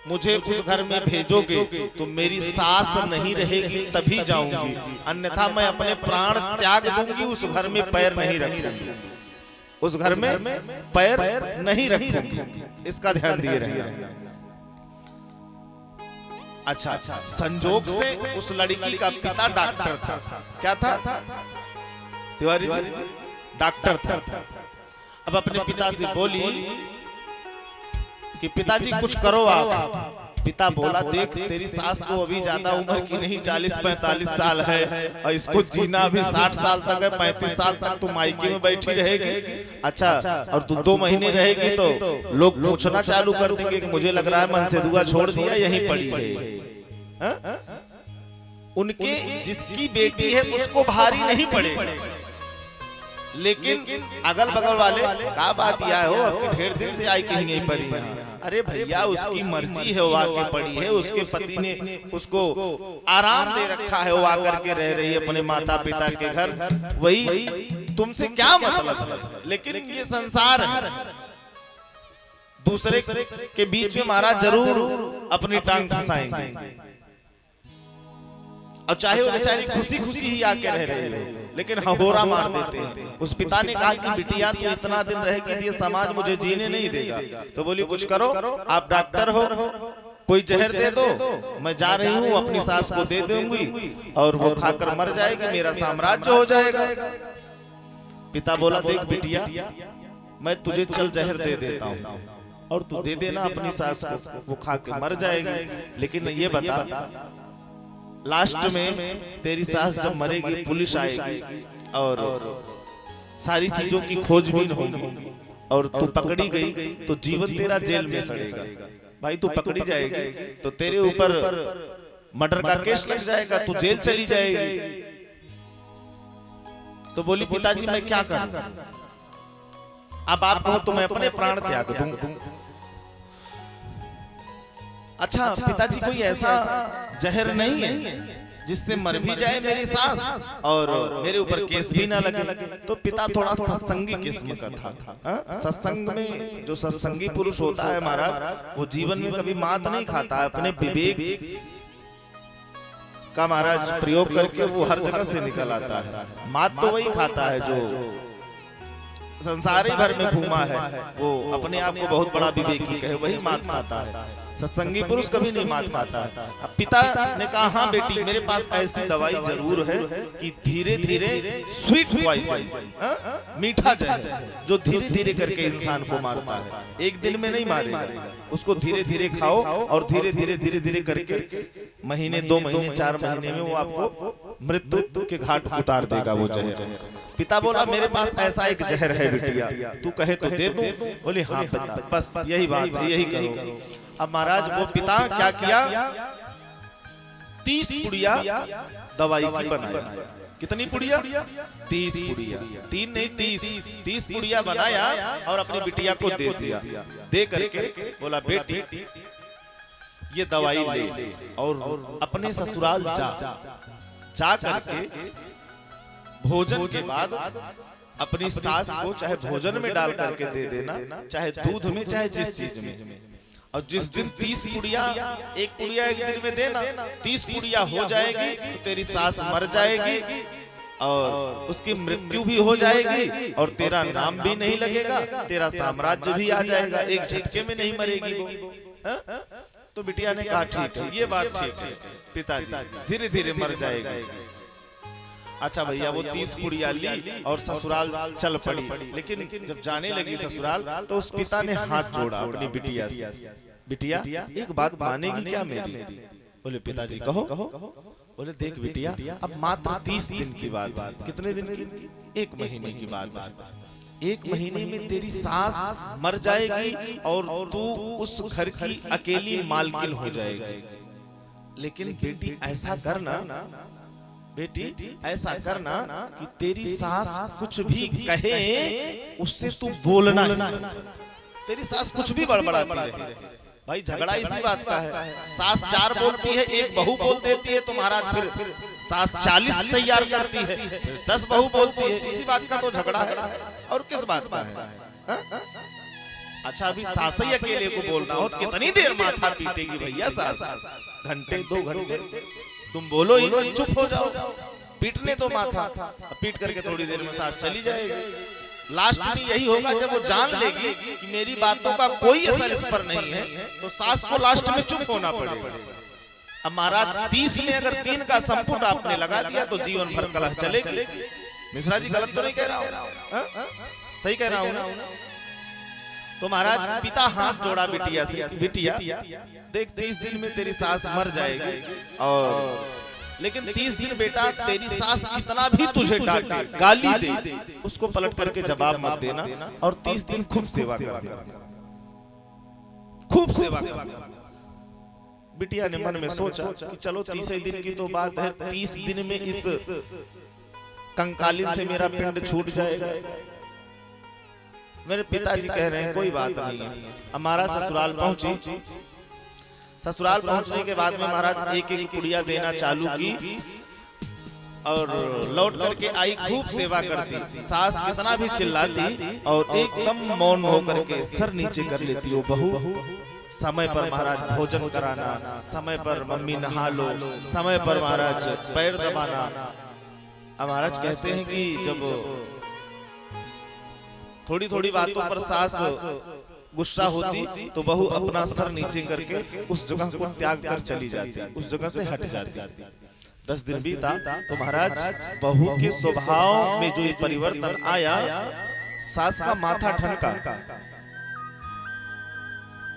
मुझे उस घर में भेजोगे तो मेरी सास नहीं रहेगी तभी जाऊंगी, अन्यथा मैं अपने प्राण त्याग दूंगी, उस घर में पैर नहीं रखूंगी, उस घर में पैर नहीं रखूंगी। इसका ध्यान दिए रहना। अच्छा, संजोग से उस लड़की का पिता डॉक्टर था। क्या था तिवारी जी? डॉक्टर था। अब अपने पिता से बोली कि पिताजी कुछ करो आप। पिता बोला देख तेरी सास तो अभी ज्यादा उम्र की नहीं, 40-45 साल है और इसको जीना अभी 60 साल तक है, 35 साल तक तू मायके में बैठी रहेगी। अच्छा, और तू 2 महीने रहेगी तो लोग पूछना चालू कर देंगे कि मुझे लग रहा है मन से दुआ छोड़ दिया, यहीं पड़ी है। उनके जिसकी बेटी है उसको भारी नहीं पड़ेगा, लेकिन अगल बगल वाले क्या बात यह हो अब ढेर दिन से आई कहीं नहीं पड़ी। अरे भैया उसकी मर्जी है, वो आके पड़ी है, उसके पति ने उसको आराम दे रखा है, वो आकर के रह रही है अपने माता पिता के घर, वही तुमसे क्या मतलब है। लेकिन ये संसार है, दूसरे के बीच में महाराज जरूर अपनी टांग फंसाएंगे, और चाहे वो बेचारी खुशी खुशी ही आके रह रही है, लेकिन हहोरा मार देते हैं। उस पिता ने कहा कि बिटिया तू इतना दिन रहेगी तो ये समाज मुझे जीने नहीं देगा। तो बोली कुछ करो, आप डॉक्टर हो, कोई जहर दे दो, मैं जा रही हूँ अपनी सास को दे दूंगी और वो खाकर मर जाएगी, मेरा साम्राज्य हो जाएगा। पिता बोला देख बिटिया मैं तुझे चल जहर दे देता हूँ और तू दे देना अपनी सास को, वो खा के मर जाएगी। लेकिन ये बता लास्ट में तेरी सास जब मरेगी पुलिस आएगी और सारी चीजों की खोजबीन होगी और तू पकड़ी गई तो जीवन तेरा जेल में सड़ेगा। भाई तू पकड़ी जाएगी तो तेरे ऊपर मर्डर का केस लग जाएगा, तू जेल चली जाएगी। तो बोली पिताजी मैं क्या करूं, अब आप कहो तो मैं अपने प्राण त्याग दूं। अच्छा पिताजी कोई ऐसा जहर नहीं है जिससे मर भी जाए मेरी सास और मेरे ऊपर केस भी ना लगे। तो पिता थोड़ा सत्संगी किस्म का था। सत्संग में जो सत्संगी पुरुष होता है महाराज, वो जीवन में कभी मात नहीं खाता है, अपने विवेक का महाराज प्रयोग करके वो हर जगह से निकल आता है। मात तो वही खाता है जो संसारी भर में घूमा है, वो अपने आप को बहुत बड़ा विवेकी कहे, वही मात खाता है। सत्संगी पुरुष कभी नहीं मात खाता है। अब पिता ने कहा हाँ बेटी मेरे पास ऐसी दवाई जरूर है कि धीरे धीरे स्वीट पॉइजन, मीठा जहर जो धीरे धीरे करके इंसान को मारता है, एक दिन में नहीं मारेगा, उसको धीरे धीरे खाओ और धीरे धीरे धीरे धीरे करके महीने 2 महीने 4 महीने में वो आपको मृत्यु के घाट उतार देगा वो जहर। पिता बोला मेरे पास ऐसा एक जहर है बिटिया, तू कहे तो दे दूं। बोले हाँ पिता बस यही बात है, यही करो। अब महाराज वो पिता क्या किया, 30 पुड़िया दवाई की बनाया। कितनी पुड़िया? 30 पुड़िया, 3 नहीं 30 पुड़िया बनाया और अपनी बिटिया को दे दिया। दे करके बोला बेटी ये दवाई ले और अपने ससुराल जा करके भोजन के बाद अपनी सास को चाहे भोजन में डाल करके दे देना, चाहे दूध में, चाहे जिस चीज में। और जिस दिन 30 पुड़िया, एक पुड़िया एक दिन में देना, 30 पुड़िया हो जाएगी तो तेरी सास मर जाएगी और उसकी मृत्यु भी हो जाएगी और तेरा नाम भी नहीं लगेगा, तेरा साम्राज्य भी आ जाएगा, एक झटके में नहीं मरेगी वो। तो बिटिया ने कहा ठीक है, ये बात ठीक है पिताजी, धीरे धीरे मर जाएगी। अच्छा भैया वो 30 पुड़िया ली और ससुराल चल पड़ी। लेकिन जब जाने लगी ससुराल तो उस पिता ने हाथ जोड़ा अपनी बिटिया से, बिटिया एक बात मानेगी क्या मेरी? बोले पिताजी कहो। बोले देख बिटिया अब मात्र 30 दिन की बात है। कितने दिन की? 1 महीने की बात है। 1 महीने में तेरी सास मर जाएगी और तू उस घर की अकेली मालकिन हो जाएगी। लेकिन बेटी ऐसा करना, बेटी ऐसा करना कि तेरी सास कुछ भी कहे उससे तू बोलना ही। तेरी सास कुछ भी बड़बड़ाती रहे। भाई झगड़ा इसी बात का है, सास 4 बोलती है, 1 बहू बोल देती है तो महाराज फिर सास 40 तैयार करती है, 10 बहू बोलती है, इसी बात का तो झगड़ा है और किस बात का है? अच्छा अभी सास ही अकेले को बोलना हो तो कितनी देर माथा पीटेगी भैया सास? घंटे 2 घंटे तुम बोलो ही मत, चुप हो जाओ, पीटने दो माथा। पीट करके थोड़ी देर में सास चली जाएगी। लास्ट में यही होगा जब वो जान लेगी कि मेरी बातों का कोई असर इस पर नहीं है, तो सास को लास्ट में चुप होना पड़ेगा। अब महाराज 30 में अगर 3 का संपुट आपने लगा दिया तो जीवन भर कलह चलेगी। मिश्रा जी गलत तो नहीं कह रहा हूँ? सही कह रहा हूँ ना? तो महाराज पिता हाथ जोड़ा बिटिया से, बिटिया देख 30 दिन में तेरी सास मर जाएगी, और लेकिन 30 दिन बेटा तेरी सास कितना भी तुझे डांटे, गाली दे, उसको पलट करके जवाब मत देना, और 30 दिन खूब सेवा करना, खूब सेवा करना। बिटिया ने मन में सोचा कि चलो 30 दिन की तो बात है, 30 दिन में इस कंकालिन से मेरा पिंड छूट जाएगा। मेरे पिताजी कह रहे हैं कोई बात नहीं है। हमारा ससुराल पहुंची, ससुराल पहुंचने के बाद में महाराज एक एक पुड़िया देना चालू की, और लौट करके आई, खूब सेवा करती। सास कितना भी चिल्लाती और एकदम मौन होकर के सर नीचे कर लेती वो बहू। समय पर महाराज भोजन कराना, समय पर मम्मी नहा लो, समय पर महाराज पैर दबाना। अब महाराज कहते हैं कि जब थोड़ी थोड़ी बातों पर सास गुस्सा होती तो बहू अपना सर नीचे करके उस जगह को त्याग कर चली जाती, उस जगह से हट जाती। 10 दिन बीता तो महाराज बहू के स्वभाव में जो ये परिवर्तन आया, सास का माथा ठनका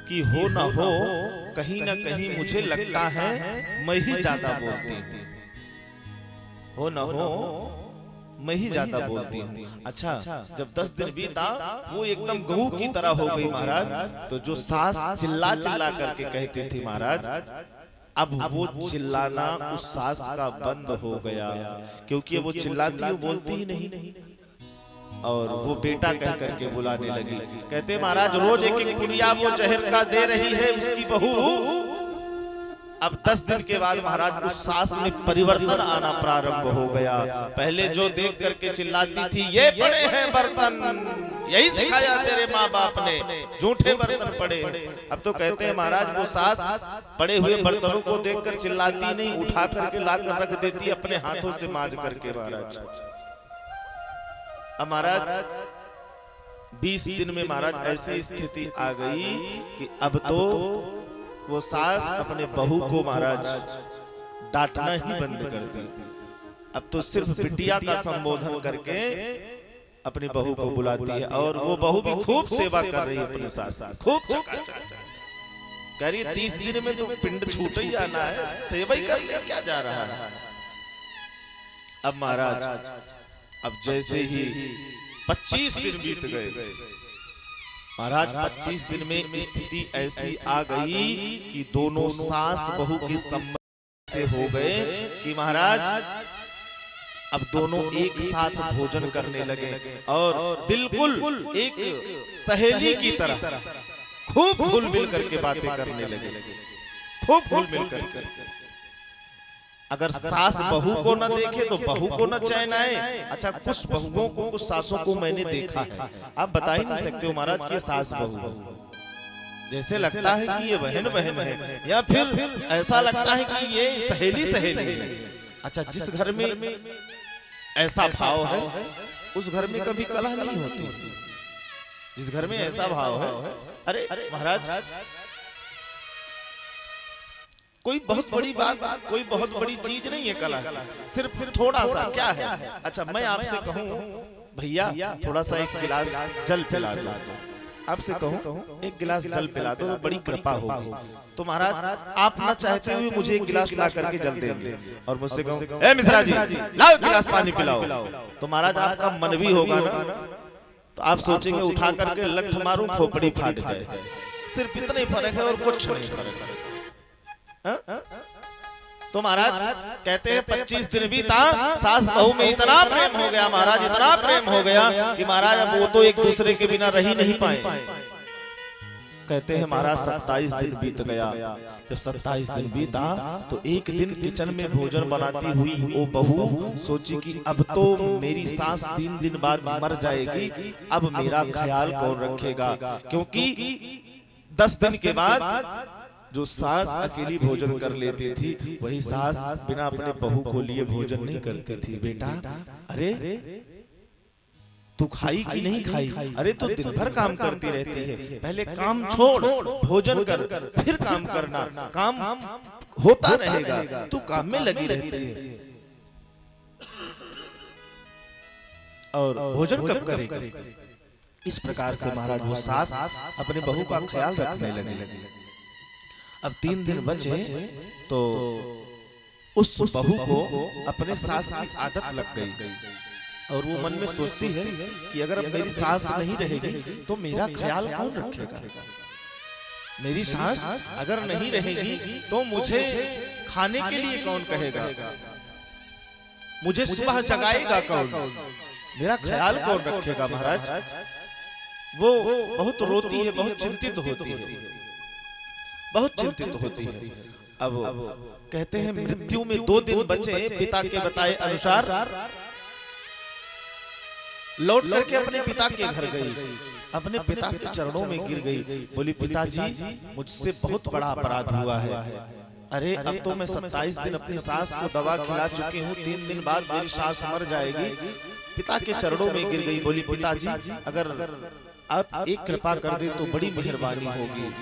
कि हो ना हो कहीं ना कहीं मुझे लगता है मैं ही ज्यादा बोलती हूँ, हो ना हो मैं ही ज्यादा बोलती हूँ। अच्छा जब 10 दिन बीता वो एकदम गहू की तरह हो गई महाराज। तो जो सास चिल्ला चिल्ला करके कहती थी महाराज, अब वो चिल्लाना उस सास का बंद हो गया, क्योंकि वो चिल्लाती है, बोलती ही नहीं। और वो बेटा कह करके बुलाने लगी। कहते महाराज रोज एक एक पुड़िया वो जहर का दे रही है उसकी बहू। अब 10 दिन के बाद महाराज उस सास में परिवर्तन आना प्रारंभ हो गया। पहले जो देख करके चिल्लाती थी ये पड़े हैं बर्तन, यही सिखाया तेरे माँ बाप ने, झूठे बर्तन पड़े। अब तो कहते हैं महाराज वो सास पड़े हुए बर्तनों को देखकर चिल्लाती नहीं, उठा करके ला कर रख देती अपने हाथों से मांज करके महाराज। अब महाराज 20 दिन में महाराज ऐसी स्थिति आ गई कि अब तो वो सास अपने बहू को महाराज डांटना ही बंद कर दी। अब तो सिर्फ बिटिया का संबोधन करके अपनी बहू को बुलाती है, और वो बहू भी खूब सेवा कर रही है अपने सास की, खूब कह रही 30 दिन में तो पिंड छूट ही आना है, सेवा ही कर ले, क्या जा रहा है। अब महाराज अब जैसे ही 25 दिन बीत गए महाराज, 25 दिन में स्थिति ऐसी आ गई कि दोनों सास बहू के संबंध से हो गए कि महाराज अब दोनों एक साथ भोजन करने लगे, और बिल्कुल एक सहेली की तरह खूब घुल मिल करके बातें करने लगे, खूब घुल मिल करके। अगर सास बहू को न देखे तो बहू को न चैन आए। अच्छा कुछ बहुओं को, कुछ सासों को मैंने देखा है, आप बता ही नहीं सकते हो महाराज कि सास बहू, जैसे लगता है कि ये बहन बहन है, या फिर ऐसा लगता है कि ये सहेली सहेली है। अच्छा जिस घर में ऐसा भाव है उस घर में कभी कलह नहीं होती। जिस घर में ऐसा भाव है, अरे महाराज कोई बहुत बड़ी बात, कोई बहुत बड़ी चीज नहीं है कला, सिर्फ थोड़ा सा क्या है। अच्छा मैं आपसे कहूं भैया थोड़ा सा एक गिलास जल पिला दो, आपसे कहूं एक गिलास जल पिला दो, बड़ी कृपा होगी। तो महाराज आप ना चाहते हुए मुझे एक गिलास ला करके जल देंगे, और मुझसे कहूं ए मिश्रा जी लाओ गिलास पानी पिलाओ, तो महाराज आपका मन भी होगा ना, तो आप सोचेंगे उठा करके लठ मारूं खोपड़ी फाट जाए। सिर्फ इतना ही फर्क है और कुछ नहीं फर्क है। तो महाराज कहते हैं 25 दिन बीता, सास बहू में इतना प्रेम हो गया महाराज, इतना प्रेम हो गया कि महाराज अब वो तो एक दूसरे के बिना रह ही नहीं पाए। कहते हैं महाराज 27 दिन बीत गया। जब 27 दिन बीता तो एक दिन किचन में भोजन बनाती हुई वो बहू सोची कि अब तो मेरी सास 3 दिन बाद मर जाएगी, अब मेरा ख्याल कौन रखेगा। क्योंकि 10 दिन के बाद जो सास अकेली भोजन कर लेती थी वही सास बिना अपने बहू को लिए भोजन नहीं करती थी। बेटा अरे तू खाई कि नहीं खाई? अरे तो दिन भर काम करती रहती है, पहले काम छोड़ भोजन कर फिर काम करना, काम होता रहेगा, तू काम में लगी रहती है और भोजन कब करेगी। इस प्रकार से महाराज वो सास अपने बहू का ख्याल रखने लगी। अब 3 दिन बचे तो उस बहू को अपने सास की आदत लग गई और वो मन में सोचती है कि अगर अब मेरी सास नहीं रहेगी तो मेरा ख्याल कौन रखेगा। मेरी सास अगर नहीं रहेगी तो मुझे खाने के लिए कौन कहेगा, मुझे सुबह जगाएगा कौन, मेरा ख्याल कौन रखेगा। महाराज वो बहुत रोती है, बहुत चिंतित होती है, बहुत चिंतित होती है। अब कहते हैं मृत्यु में 2 दिन बचे। पिता के बताए अनुसार लौट करके अपने पिता के घर गई, अपने पिता के चरणों में गिर गई, बोली पिताजी मुझसे बहुत बड़ा अपराध हुआ है। अरे अब तो मैं 27 दिन अपनी सास को दवा खिला चुकी हूँ, 3 दिन बाद मेरी सास मर जाएगी। पिता के चरणों में गिर गई, बोली पिताजी अगर आप एक कृपा कर दे तो बड़ी मेहरबानी होगी,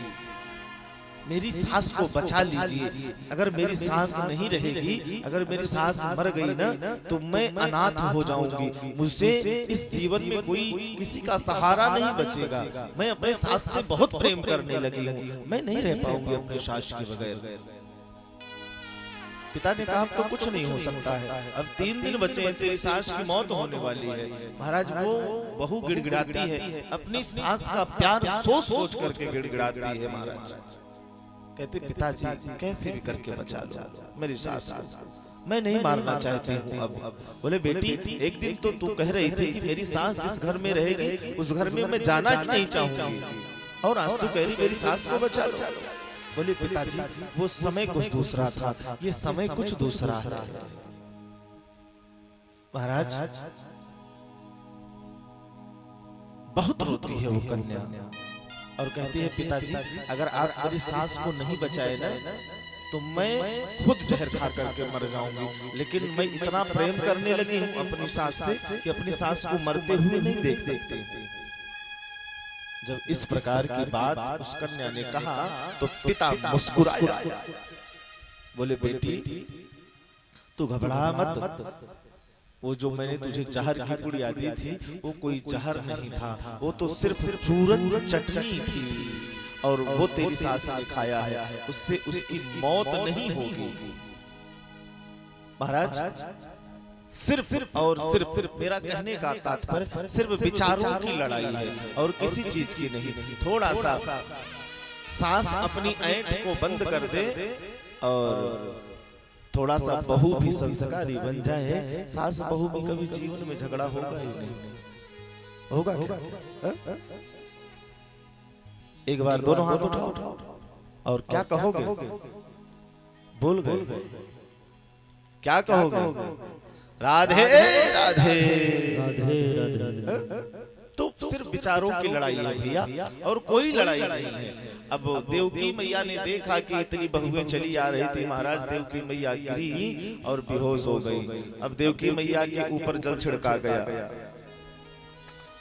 मेरी सास को बचा लीजिए। अगर मेरी सास नहीं रहेगी, अगर मेरी सास मर गई ना तो मैं अनाथ हो जाऊंगी, मुझसे इस जीवन में कोई किसी का सहारा नहीं बचेगा। मैं अपने सास से बहुत प्रेम करने लगी हूँ, मैं नहीं रह पाऊंगी अपने सास के बगैर। पिता ने कहा अब तो कुछ नहीं हो सकता है, अब 3 दिन बचे हैं, तेरी सास की मौत होने वाली है। महाराज वो बहू गिड़गिड़ाती है, अपनी सास का प्यार सोच सोच करके गिड़गिड़ाती है। महाराज कहते पिताजी कैसे भी करके बचा लो मेरी सास को, मैं नहीं मारना चाहती हूँ अब। बोले बेटी एक दिन तो तू कह रही थी कि मेरी सास जिस घर में रहेगी उस घर में मैं जाना ही नहीं चाहूंगी, और आज तू कह रही मेरी सास को बचा लो। बोले पिताजी वो समय कुछ दूसरा था, ये समय कुछ दूसरा है। महाराज बहुत रोती है वो कन्या और कहती है पिताजी अगर आप मेरी सास को नहीं बचाए ना तो मैं खुद जहर खा करके मर जाऊंगी, लेकिन मैं इतना प्रेम करने लगी हूँ अपनी सास से कि अपनी सास को मरते हुए नहीं देख सकती। जब इस प्रकार की बात उस कन्या ने कहा तो पिता मुस्कुराया, बोले बेटी तू घबरा मत, वो जो मैंने तुझे जहर की पुड़िया दी थी वो कोई जहर नहीं था, वो तो सिर्फ चूरन चटनी थी और वो तेरी सास ने खाया है, उससे उसकी मौत नहीं होगी। महाराज सिर्फ और सिर्फ मेरा कहने का तात्पर्य सिर्फ विचारों की लड़ाई है और किसी चीज की नहीं। थोड़ा सा सांस अपनी ऐंठ को बंद कर दे और थोड़ा सा बहू भी संस्कारी बन जाए, सास बहू भी कभी जीवन में झगड़ा होगा ही नहीं। होगा क्या? एक बार दोनों हाथ उठाओ और क्या कहोगे? बोल गए क्या कहोगे? राधे राधे राधे राधे। तो सिर्फ विचारों की लड़ाई है भैया और कोई लड़ाई नहीं है। अब देवकी मैया ने देखा कि इतनी बहुएं चली आ रही थी, महाराज देवकी मैया गिरी और बेहोश हो गई। अब देवकी मैया के ऊपर जल छिड़का गया,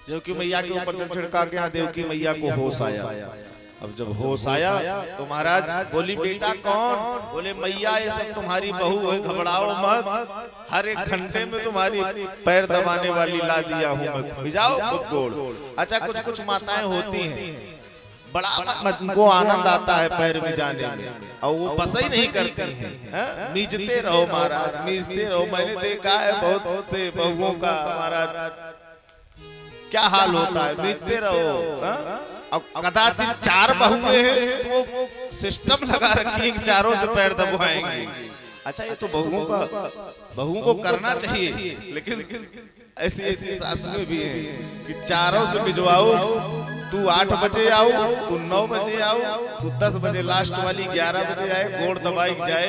देवकी मैया के ऊपर जल छिड़का गया, देवकी मैया को होश आया। अब जब होश आया तो महाराज बोली बेटा कौन? बोले मैया ये सब तुम्हारी बहू है, घबराओ मत, हर एक घंटे में तुम्हारी पैर दबाने वाली ला दिया हूँ मैं, भिजाओ खुद गोड़। अच्छा कुछ कुछ माताएं होती हैं बड़ा उनको आनंद आता है पैर में जाने में और वो बस ही नहीं करती हैं, मीजते रहो महाराज, मीजते रहो। मैंने देखा है बहुत से बहुओं का महाराज क्या हाल होता है, मीजते रहो। अब कदाचित 4 बहुएं हैं तो वो सिस्टम लगा रखी है चारों से पैर दबाएंगे। अच्छा ये तो बहुओं को करना चाहिए, लेकिन ऐसी ऐसी सासुएं भी हैं कि चारों से भिजवाओ तू 8 बजे आओ, तू 9 बजे आओ, तू 10 बजे लास्ट वाली 11 बजे आए, गोड़ दबाई जाए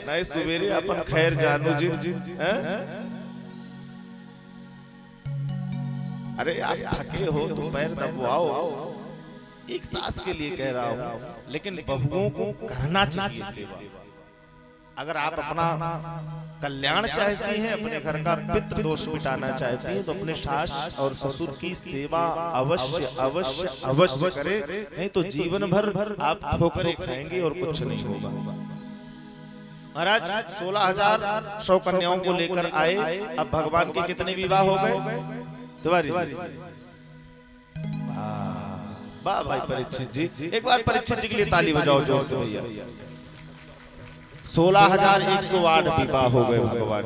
नहीं सुबेरे अपन खैर जानू जी। अरे आप थके हो तो पैर दबवाओ, एक सांस के लिए कह रहा हूं, लेकिन बहुओं को करना चाहिए सेवा। अगर आप अपना कल्याण चाहती हैं, अपने घर का पितृ दोष मिटाना चाहती हैं, तो अपने सास और ससुर की सेवा अवश्य अवश्य अवश्य करें, नहीं तो जीवन भर आप ठोकरें खाएंगे और कुछ नहीं होगा। महाराज 16,100 कन्याओं को लेकर आए, अब भगवान के कितने विवाह हो गए? तिवारी वाह भाई परीक्षित जी, एक बार परीक्षित जी के लिए ताली बजाओ जोर से भैया। 16,108 विवाह हो गए भगवान।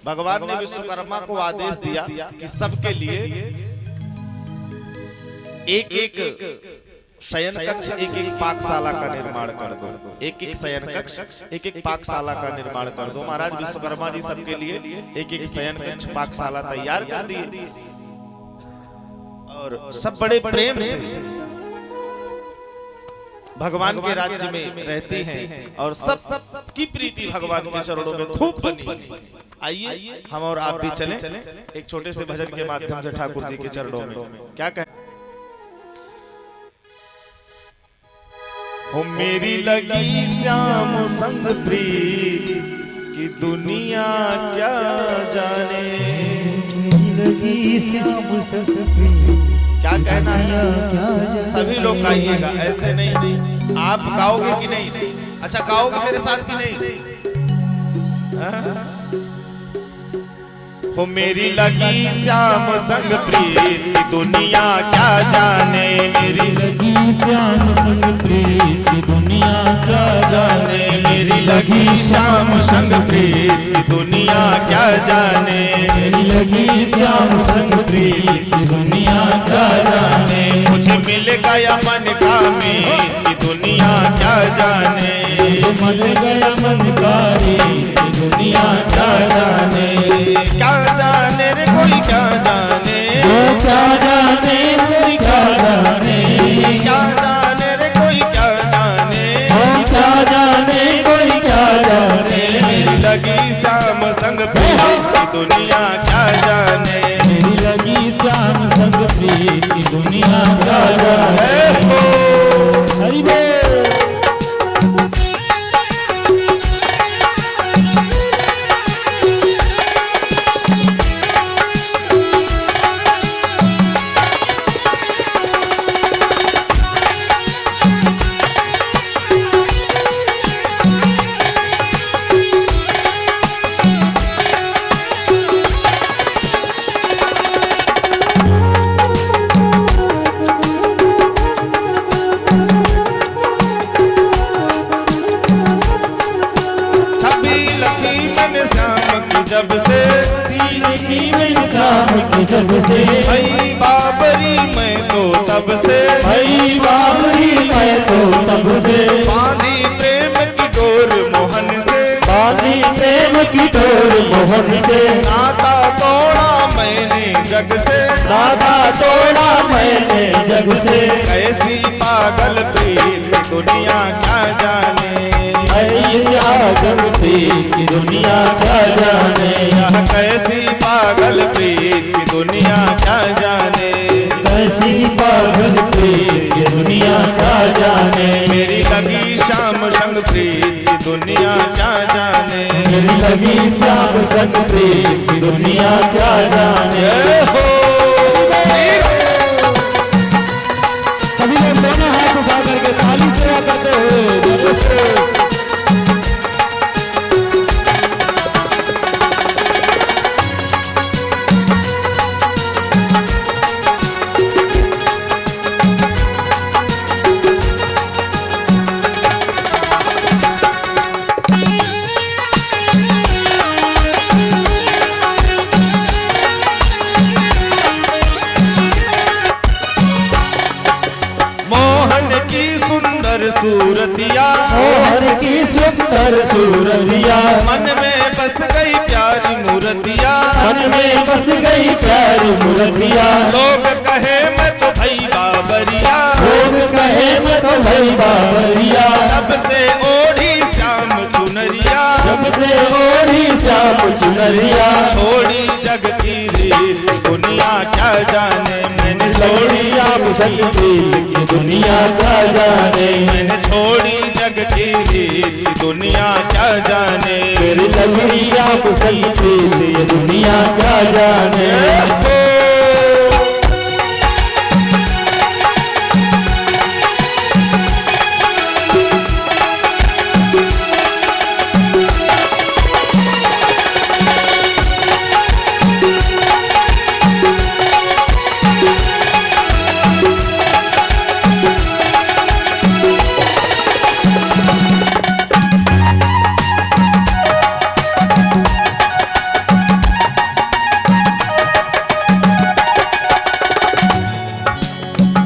भगवान ने विश्वकर्मा को आदेश दिया कि सबके लिए एक एक शयन कक्ष, एक एक पाकशाला का निर्माण कर दो, एक एक शयन कक्ष, एक एक पाकशाला का निर्माण कर दो। महाराज विश्वकर्मा जी सबके लिए एक एक शयन कक्ष पाकशाला तैयार कर दिए और सब बड़े प्रेम से भगवान के राज्य में रहते हैं और सब की प्रीति भगवान के चरणों में खूब बनी। आइए हम और आप भी चलें एक छोटे से भजन के माध्यम से ठाकुर जी के चरणों में। क्या कहें? हो मेरी लगी श्याम संग प्रीत की दुनिया क्या जाने, लगी श्याम संग प्रीत क्या कहना है? सभी लोग गाइएगा, ऐसे नहीं। आप गाओगे कि नहीं? अच्छा गाओगे मेरे साथ कि नहीं? हो मेरी लगी श्याम संग प्रीत दुनिया क्या जाने, मेरी लगी श्याम संग प्रीत दुनिया क्या जाने, मेरी लगी श्याम संग प्रीत दुनिया क्या जाने, मेरी लगी श्याम संग प्रीत दुनिया क्या जाने, मुझे मिल गया मन का में दुनिया क्या जाने, मिल गया मन का दुनिया क्या जाने, क्या जाने रे कोई क्या जाने, क्या जाने कोई क्या जाने, क्या जाने रे कोई क्या जाने, क्या जाने कोई क्या जाने, मेरी लगी श्याम संग प्रीत दुनिया क्या जाने, मेरी लगी श्याम संग प्रीत दुनिया क्या जाने। हरि बोल। जब से श्याम की जब से भई बाबरी मैं तो तब से, भई बाबरी मैं तो तब से, बांधी प्रेम की डोर मोहन से, बांधी प्रेम की डोर मोहन से, नाता तोड़ा मैंने जग से, नाता तोड़ा मैंने जग से, कैसी पागल प्रीत दुनिया क्या जाने, की दुनिया क्या जाने, यह कैसी पागल प्रीत की दुनिया क्या जाने, कैसी पागल प्रीत की दुनिया क्या जाने, मेरी लगी श्याम संग प्रीत की दुनिया क्या जाने, मेरी लगी श्याम संग प्रीत की दुनिया क्या जाने। सभी लोग दोनों हाथ उठा करके ताली सेवा करते हुए सूरतिया, मोहन की सुंदर सूरतिया, मन में बस गई प्यारी मूर्तिया, मन में बस गई प्यारी मूर्तिया, लोग कहे मैं तो भई बाबरी, तो भई बावरिया, जब से ओढ़ी श्याम चुनरिया, जब से ओढ़ी श्याम चुनरिया, छोड़ी जग की रीत दुनिया क्या जाने, मैंने छोड़ी श्याम संग प्रीत की दुनिया क्या जाने, मैंने छोड़ी जग की रीत दुनिया क्या जाने, मेरी लगी श्याम संग प्रीत ये दुनिया क्या जाने।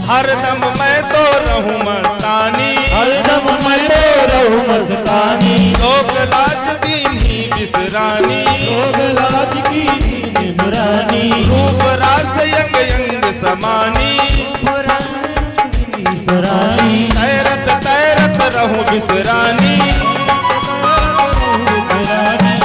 हरदम मैं तो रहूं मस्तानी, हरदम मैं तो रहूं मस्तानी, लोक लाज दीनी बिसरानी, लोग लाज की निमरानी, रूप रास यंग यंग समानी, सरानी तैरत तैरत रहूं बिसरानी,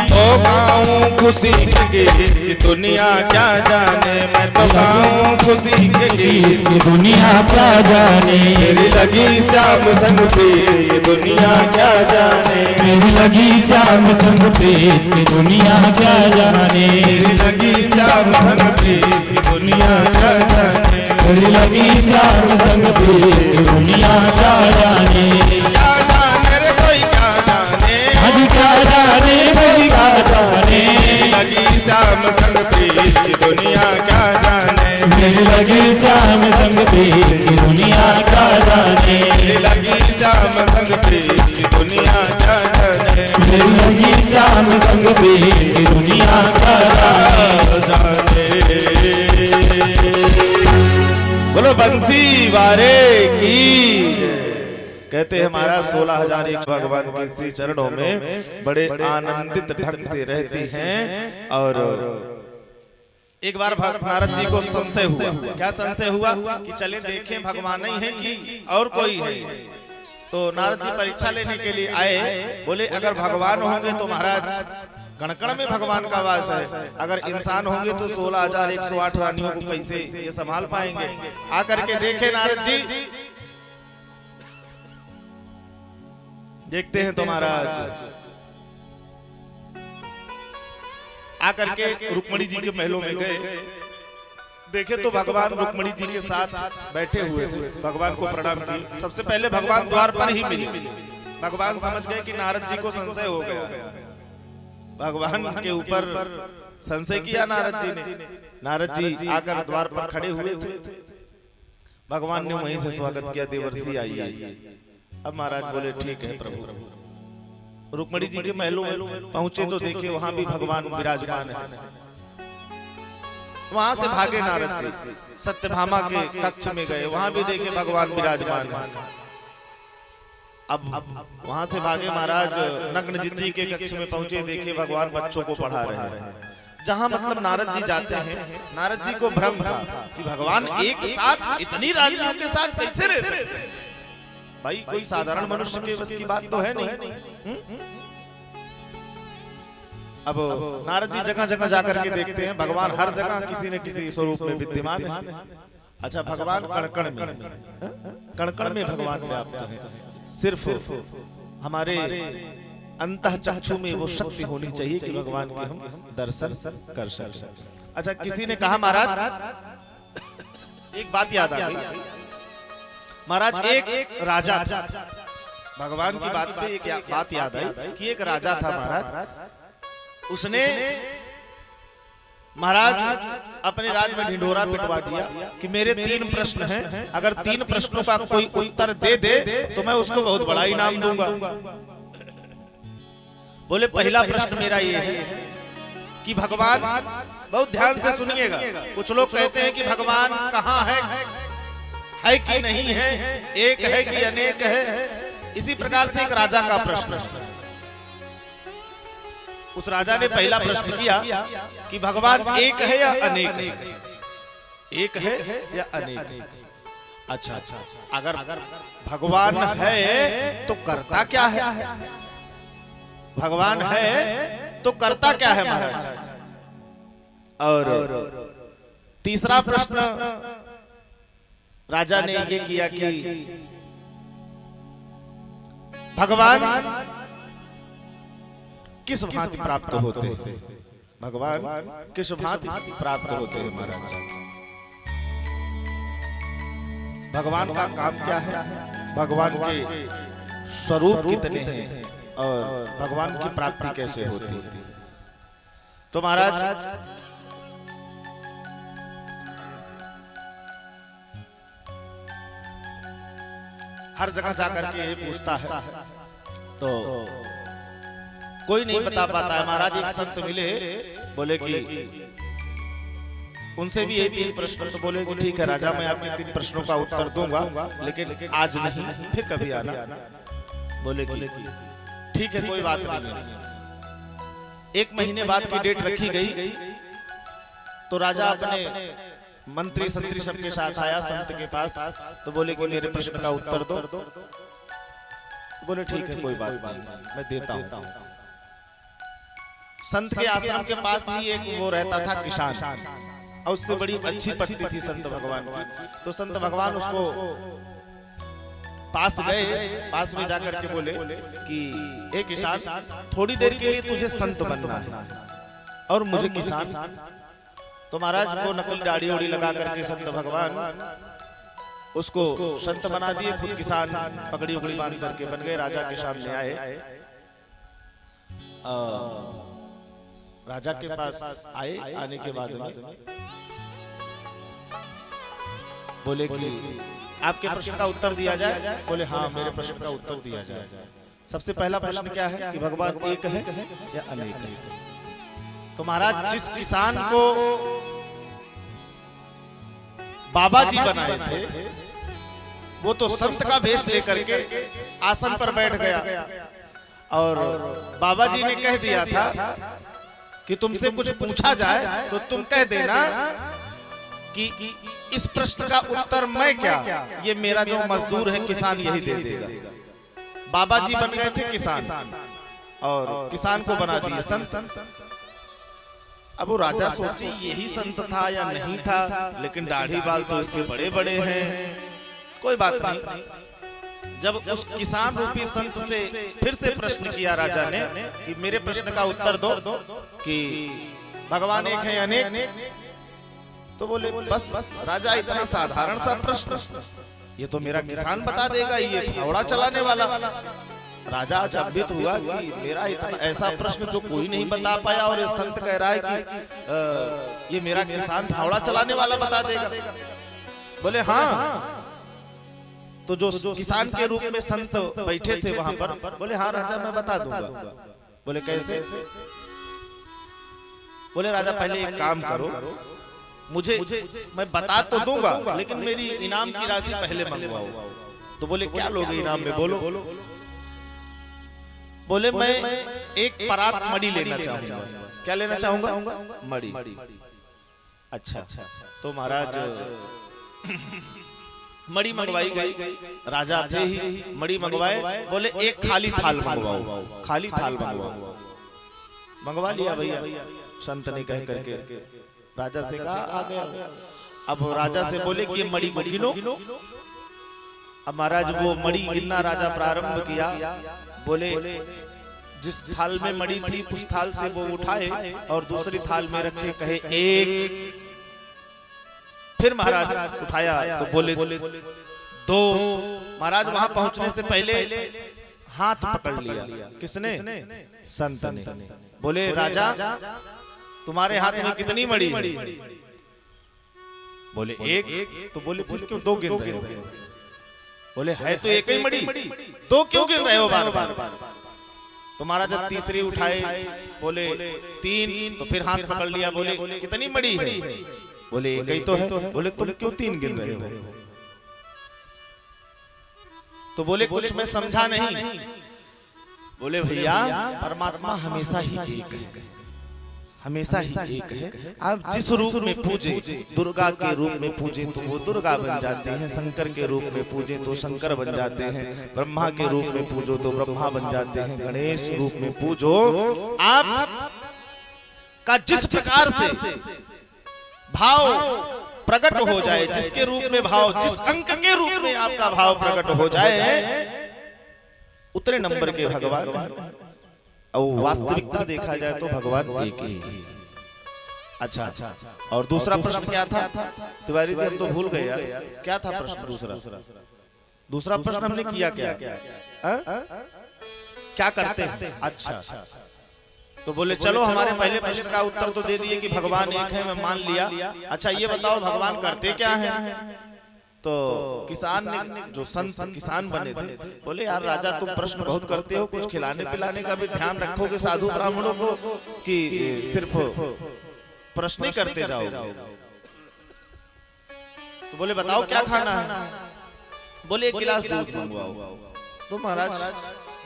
तो गाऊं खुशी के गीत दुनिया क्या जाने, मैं तो गाऊं खुशी के गीत ये दुनिया क्या जाने, मेरी लगी श्याम संग प्रीत ये दुनिया क्या जाने, मेरी लगी श्याम संग प्रीत ये दुनिया क्या जाने, मेरी लगी श्याम संग प्रीत ये दुनिया क्या जाने, मेरी लगी श्याम संग प्रीत ये दुनिया क्या जाने। क्या जाने रे कोई क्या जाने, हज क्या जाने कोई क्या जाने, मेरी लगी श्याम संग प्रीत ये दुनिया क्या जाने, मेरी लगी श्याम संग प्रीत ये दुनिया क्या जाने, मेरी लगी श्याम संग प्रीत ये दुनिया क्या जाने, मेरी लगी श्याम संग प्रीत ये दुनिया क्या जाने। बोलो बंसी वारे की। कहते हैं महाराज 16,001 भगवान के श्री चरणों में बड़े आनंदित ढंग से रहते हैं। और एक बार नारद जी को संशय हुआ। क्या संशय हुआ? कि चले देखें भगवान ही है कि और कोई है। तो नारद जी परीक्षा लेने के लिए आए। बोले अगर भगवान होंगे तो महाराज कण-कण में भगवान का वास है, अगर इंसान होंगे तो 16,108 रानियों को कैसे ये संभाल पाएंगे। आकर के देखे नारद जी, देखते हैं तो महाराज आकर के रुक्मणी जी के महलों में गए। देखे तो भगवान रुक्मणी जी के साथ बैठे हुए थे। भगवान को प्रणाम किए। सबसे पहले भगवान द्वार पर ही मिले। भगवान समझ गए कि नारद जी को संशय हो गया। भगवान के ऊपर संशय किया नारद जी ने। नारद जी आकर द्वार पर खड़े हुए थे। भगवान ने वहीं से स्वागत किया, देवर्षि आइए। अब महाराज बोले ठीक है प्रभु। रुक्मणी जी के महलों में पहुंचे तो देखे वहां भी भगवान विराजमान है। वहां से भागे नारद जी, सत्यभामा के कक्ष में गए, वहां भी देखे भगवान विराजमान है। अब वहां से भागे महाराज नग्नजित जी के कक्ष में पहुंचे, देखे भगवान बच्चों को पढ़ा रहे हैं। जहां मतलब नारद जी जाते हैं, नारद जी को भ्रम था कि भगवान एक साथ इतनी रानियों के साथ कैसे रह सकते हैं। भाई कोई साधारण मनुष्य के बस की बात तो है नहीं। अब नारद जी जगह जगह जाकर के देखते हैं भगवान हर जगह किसी न किसी स्वरूप में विद्यमान है। अच्छा, भगवान कण-कण में, कण-कण में भगवान व्याप्त है। सिर्फ हमारे अंतः चक्षु में वो शक्ति होनी चाहिए कि भगवान के हम दर्शन कर सकें। अच्छा, किसी ने कहा महाराज एक बात याद आ गई। महाराज एक राजा था। भगवान की बात पे एक बात याद आई कि एक राजा था महाराज। उसने महाराज अपने राज में ढिंढोरा पिटवा दिया कि मेरे 3 प्रश्न हैं, अगर 3 प्रश्नों का कोई उत्तर दे दे तो मैं उसको बहुत बड़ा इनाम दूंगा। बोले पहला प्रश्न मेरा ये है कि भगवान, बहुत ध्यान से सुनिएगा, कुछ लोग कहते हैं कि भगवान कहाँ है कि नहीं है, एक है कि अनेक है। इसी प्रकार से एक राजा का प्रश्न। उस राजा ने पहला प्रश्न किया कि भगवान एक है या अनेक है, एक है या अनेक है। अच्छा अच्छा, अगर भगवान है तो करता क्या है? भगवान है तो करता क्या है महाराज? और तीसरा प्रश्न राजा ने ये किया कि भगवान किस भांति प्राप्त होते हैं? भगवान किस भांति प्राप्त होते हैं महाराज? भगवान का काम क्या है? भगवान के स्वरूप कितने हैं और भगवान की प्राप्ति कैसे होती है? तो महाराज हर जगह जाकर के ये पूछता है तो कोई नहीं बता पाता है। महाराज एक संत मिले, बोले कि उनसे भी ये 3 प्रश्न, तो बोले कि ठीक है राजा, मैं आपके 3 प्रश्नों का उत्तर दूंगा, लेकिन आज नहीं, फिर कभी आना। बोले कि ठीक है, कोई बात नहीं। 1 महीने बाद की डेट रखी गई तो राजा अपने मंत्री संतरी सबके साथ आया संत के पास, तो बोले कि मेरे प्रश्न का उत्तर दो। बोले ठीक है, कोई बात नहीं, मैं देता हूं। संत के आश्रम के पास ही एक वो रहता था किसान, और उससे बड़ी अच्छी पत्नी थी संत भगवान की। तो संत भगवान उसको पास गए, पास में जाकर के बोले कि एक किसान, थोड़ी देर के लिए तुझे संत बनना है और मुझे किसान। तो महाराज को नकली दाढ़ी ओढ़ी लगा करके संत भगवान उसको संत बना दिए, खुद किसान पगड़ी उगड़ी बांध करके बन गए। राजा के सामने आए, राजा के पास आए, आने के बाद में बोले कि आपके प्रश्न का उत्तर दिया जाए। बोले हाँ, मेरे प्रश्न का उत्तर दिया जाए। सबसे पहला प्रश्न क्या है कि भगवान एक है या अनेक है? तो महाराज जिस किसान को बाबा जी बनाए थे वो तो संत का वेश लेकर के आसन पर बैठ गया, और बाबा जी ने कह दिया था कि तुमसे कुछ पूछा जाए तो तुम कह देना कि इस प्रश्न का उत्तर मैं क्या, ये मेरा जो मजदूर है किसान यही दे देगा। बाबा जी बन गए थे किसान और किसान को बना दिए संत। अब वो राजा सोचे यही संत था या नहीं था, लेकिन दाढ़ी बाल तो इसके बड़े बड़े हैं। कोई बात नहीं। जब उस किसान रूपी संत से फिर से प्रश्न किया राजा ने कि मेरे प्रश्न का उत्तर दो कि भगवान एक है अनेक, तो बोले बस राजा इतना साधारण सा प्रश्न, ये तो मेरा किसान बता देगा, ये फावड़ा चलाने वाला। राजा अचंभित हुआ कि मेरा इतना ऐसा प्रश्न जो कोई नहीं बता पाया और ये संत कह रहा है कि ये मेरा किसान फावड़ा चलाने वाला बता देगा। बोले हाँ, तो जो किसान के रूप में संत बैठे थे वहां पर, बोले हाँ राजा मैं बता दूंगा। बोले कैसे? बोले राजा पहले एक काम करो, मुझे मैं बता तो दूंगा लेकिन मेरी इनाम की राशि पहले मंगवाओ। तो बोले क्या लोगे इनाम में? बोलो। बोले मैं एक परात मड़ी लेना चाहूंगा। क्या लेना चाहूंगा? मड़ी। अच्छा, तो महाराज मड़ी मंगवाई गई। राजा थे ही, मड़ी मंगवाए। बोले एक खाली थाल मंगवाओ, खाली थाल मंगवाओ। मंगवा लिया भैया, संत ने कह करके राजा से कहा आ गया। अब राजा से बोले कि ये मड़ी को गिनो। अब महाराज वो मड़ी गिनना राजा प्रारंभ किया। बोले जिस थाल में मड़ी थी उस थाल से वो उठाए और दूसरी थाल में रखे, कहे एक। फिर महाराज उठाया तो बोले 2। महाराज वहां पहुंचने से पहले हाथ पकड़ लिया। किसने? संत ने। बोले राजा तुम्हारे हाथ में कितनी मड़ी है? बोले एक। तो बोले फिर क्यों 2 गिन रहे हो? बोले है तो एक ही मड़ी, 2 क्यों गिन रहे हो बार बार? तो महाराज जब तीसरी उठाए बोले 3। तो फिर हाथ पकड़ लिया। बोले कितनी मड़ी है? बोले एक ही तो है। बोले तुम क्यों 3 गिन रहे हो? तो बोले कुछ मैं समझा नहीं। बोले भैया परमात्मा हमेशा ही एक है, हमेशा ही एक है। आप जिस रूप में पूजे, दुर्गा के रूप में पूजे तो वो दुर्गा बन जाते हैं, शंकर के रूप में पूजे तो शंकर बन जाते हैं, ब्रह्मा के रूप में पूजो तो ब्रह्मा बन जाते हैं, गणेश रूप में पूजो। आप का जिस प्रकार से भाव प्रकट हो जाए, जिसके रूप में भाव, जिस अंक के रूप में आपका भाव प्रकट हो जाए, उतने नंबर के भगवान। और वास्तविकता देखा जाए तो भगवान एक ही है। अच्छा, और दूसरा प्रश्न क्या था तिवारी जी? हम तो भूल गए यार, क्या था प्रश्न दूसरा प्रश्न हमने किया क्या? क्या करते हैं? अच्छा, तो बोले चलो हमारे पहले प्रश्न का उत्तर तो दे दिए कि भगवान एक है, मैं मान लिया। अच्छा ये बताओ भगवान करते क्या है? तो किसान ने, जो संत किसान बने थे, बोले यार राजा तुम प्रश्न बहुत करते हो, कुछ खिलाने पिलाने का भी ध्यान रखोगे साधु ब्राह्मणों को कि सिर्फ प्रश्न ही करते जाओ। तो बोले बताओ क्या खाना है? बोले 1 गिलास दूध मंगवाओ। तो महाराज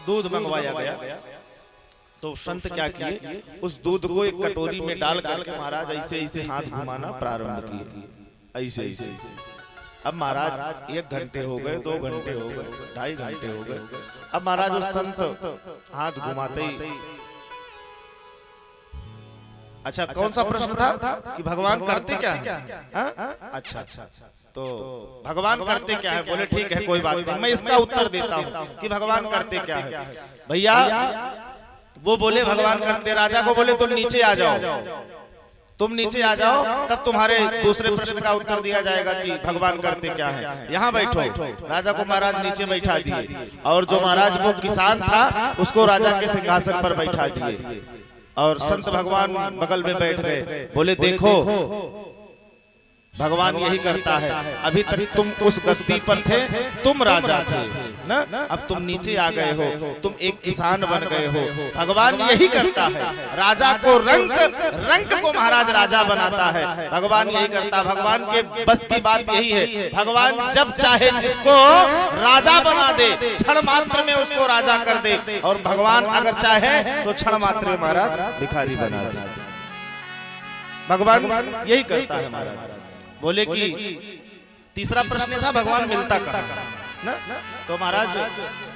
दूध मंगवाया गया। तो संत क्या किए, उस दूध को एक कटोरी में डाल करके महाराज ऐसे ऐसे हाथ घुमाना प्रारंभ किए, ऐसे ऐसे। अब महाराज 1 घंटे हो गए, 2 घंटे हो गए, 2.5 घंटे हो गए। अब महाराज उस संत हाथ घुमाते ही, अच्छा कौन सा प्रश्न था कि भगवान करते क्या है? अच्छा, तो भगवान करते क्या है? बोले ठीक है कोई बात नहीं, मैं इसका उत्तर देता हूँ कि भगवान करते क्या है। भैया वो बोले भगवान करते, राजा को बोले तुम नीचे आ जाओ, तुम नीचे आ जाओ, तब तुम्हारे दूसरे प्रश्न का उत्तर दिया जाएगा कि भगवान करते क्या है। यहाँ बैठो। राजा को महाराज नीचे बैठा दिए, और जो महाराज वो किसान था उसको राजा के सिंहासन पर बैठा दिए, और संत भगवान बगल में बैठ गए। बोले देखो भगवान यही करता है, अभी तक तुम उस गद्दी पर थे, तुम राजा थे ना, अब तुम नीचे आ गए हो, तुम एक किसान बन गए हो। भगवान यही करता है, राजा को रंक को महाराज राजा बनाता है। भगवान यही करता है, भगवान के बस की बात यही है। भगवान जब चाहे जिसको राजा बना दे, क्षण मात्र में उसको राजा कर दे, और भगवान अगर चाहे तो क्षण मात्र में महाराज भिखारी बना दे। भगवान यही करता है महाराज। बोले कि तीसरा प्रश्न था भगवान मिलता कहाँ ना, तो महाराज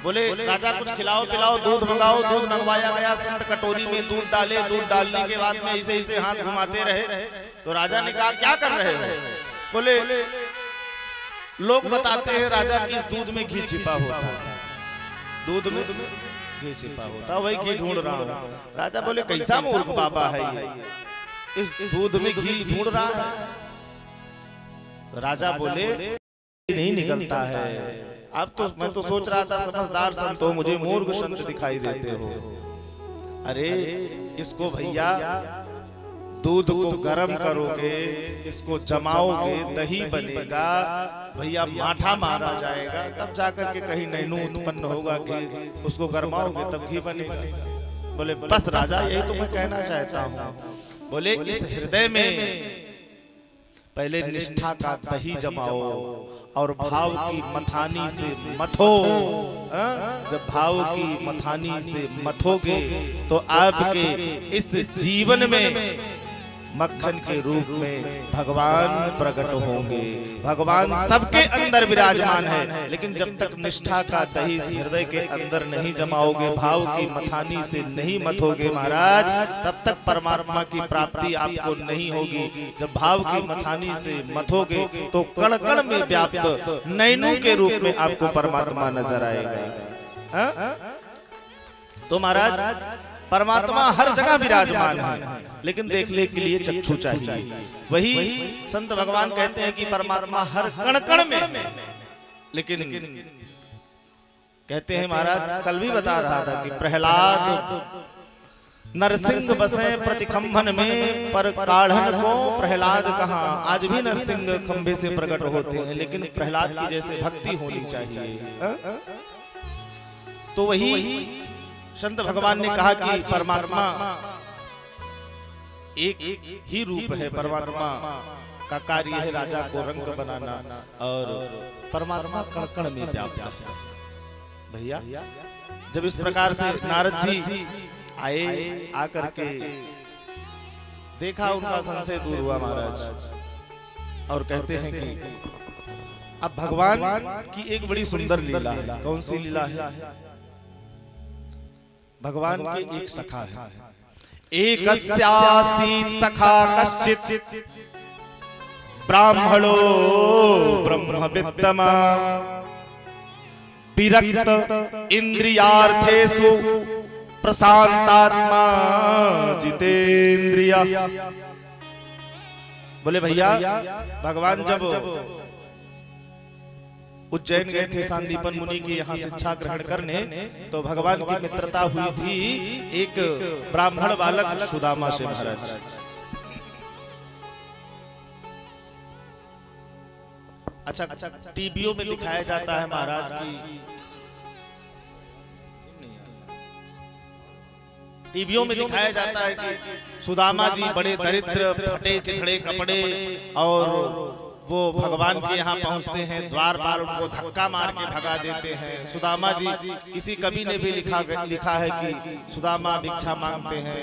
बोले राजा कुछ खिलाओ पिलाओ, दूध मंगाओ। दूध मंगवाया गया, संत कटोरी में दूध डाले, दूध डालने के बाद में ऐसे ऐसे हाथ घुमाते रहे। तो राजा ने कहा क्या कर रहे हो? बोले लोग बताते हैं राजा कि इस दूध में घी छिपा होता है, दूध में घी छिपा होता, वही घी ढूंढ रहा हूँ। राजा बोले कैसा मूर्ख बाबा है ये, इस दूध में घी ढूंढ रहा है। राजा बोले नहीं निकलता है। अब तो मैं तो सोच रहा था समझदार संत हो, मुझे मूर्ख संत दिखाई देते हो। अरे इसको भैया दूध को गर्म करोगे, इसको जमाओगे, दही बनेगा भैया, माठा मारा जाएगा, तब जाकर के कहीं नैनू उत्पन्न होगा कि उसको गरमाओगे तब घी बनेगा। बोले बस राजा यही तो मैं कहना चाहता हूँ। बोले इस हृदय में पहले निष्ठा का दही जमाओ और भाव की मथानी से मथो। जब भाव की मथानी से मथोगे तो आपके इस जीवन में मक्खन के रूप में भगवान प्रकट होंगे। भगवान सबके अंदर विराजमान है, लेकिन जब तक निष्ठा का दही हृदय के अंदर नहीं जमाओगे, भाव की मथानी से नहीं मथोगे महाराज, तब तक परमात्मा की प्राप्ति आपको नहीं होगी। जब भाव की मथानी से मथोगे तो कण कण में व्याप्त नैनू के रूप में आपको परमात्मा नजर आएगा। तो महाराज परमात्मा हर जगह विराजमान है, लेकिन देखने के लिए चक्षु चाहिए। वही संत भगवान कहते हैं कि परमात्मा हर कण कण में, लेकिन कहते हैं महाराज कल भी बता रहा था कि प्रहलाद नरसिंह बसे प्रतिखंभन में, पर काढ़न को प्रहलाद कहाँ। आज भी नरसिंह खंभे से प्रकट होते हैं, लेकिन प्रहलाद की जैसे भक्ति होनी चाहिए। तो वही संत भगवान ने कहा कि परमात्मा एक ही रूप है, परमात्मा का कार्य है राजा को रंग बनाना, और परमात्मा कण कण में व्याप्त है। भैया जब इस प्रकार से नारद जी आए, आकर के देखा, उनका संशय दूर हुआ महाराज, और कहते हैं कि अब भगवान की एक बड़ी सुंदर लीला है। कौन सी लीला है? भगवान के एक सखा है। एकस्यासी सखा कश्चित् ब्राह्मणो ब्रह्मवित्तमा विरक्त इंद्रियार्थेषु प्रशांतात्मा जितेंद्रिय। बोले भैया, भगवान जब उज्जैन गए थे सांदीपन मुनि की यहाँ शिक्षा ग्रहण करने, तो भगवान की मित्रता हुई थी एक ब्राह्मण बालक सुदामा से महाराज। अच्छा, टीवियों में दिखाया जाता है महाराज की, टीवियों में दिखाया जाता है कि सुदामा जी बड़े दरिद्र, फटे चिथड़े कपड़े, और वो भगवान के यहाँ पहुँचते हैं, द्वार पर उनको धक्का मार के भगा देते हैं। सुदामा जी, किसी कवि ने भी लिखा है कि सुदामा भिक्षा मांगते हैं।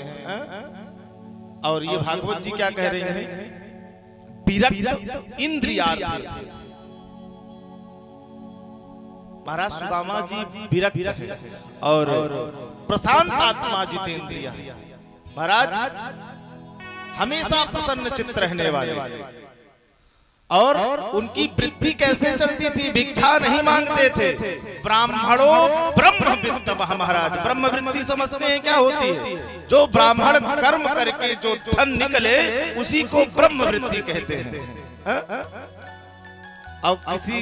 और ये भागवत जी क्या कह रहे हैं? विरक्त इंद्रियार्थेषु। महाराज सुदामा जी विरक्त है और प्रशांत आत्मा जितेंद्रिय। महाराज हमेशा प्रसन्न चित्त रहने वाले, और उनकी वृत्ति कैसे चलती थी? भिक्षा नहीं मांगते थे। ब्राह्मणों ब्रह्मवित्त। महाराज ब्रह्म वृत्ति समझते हैं क्या होती है? जो ब्राह्मण कर्म करके जो धन निकले उसी को ब्रह्म वृत्ति कहते हैं। अब किसी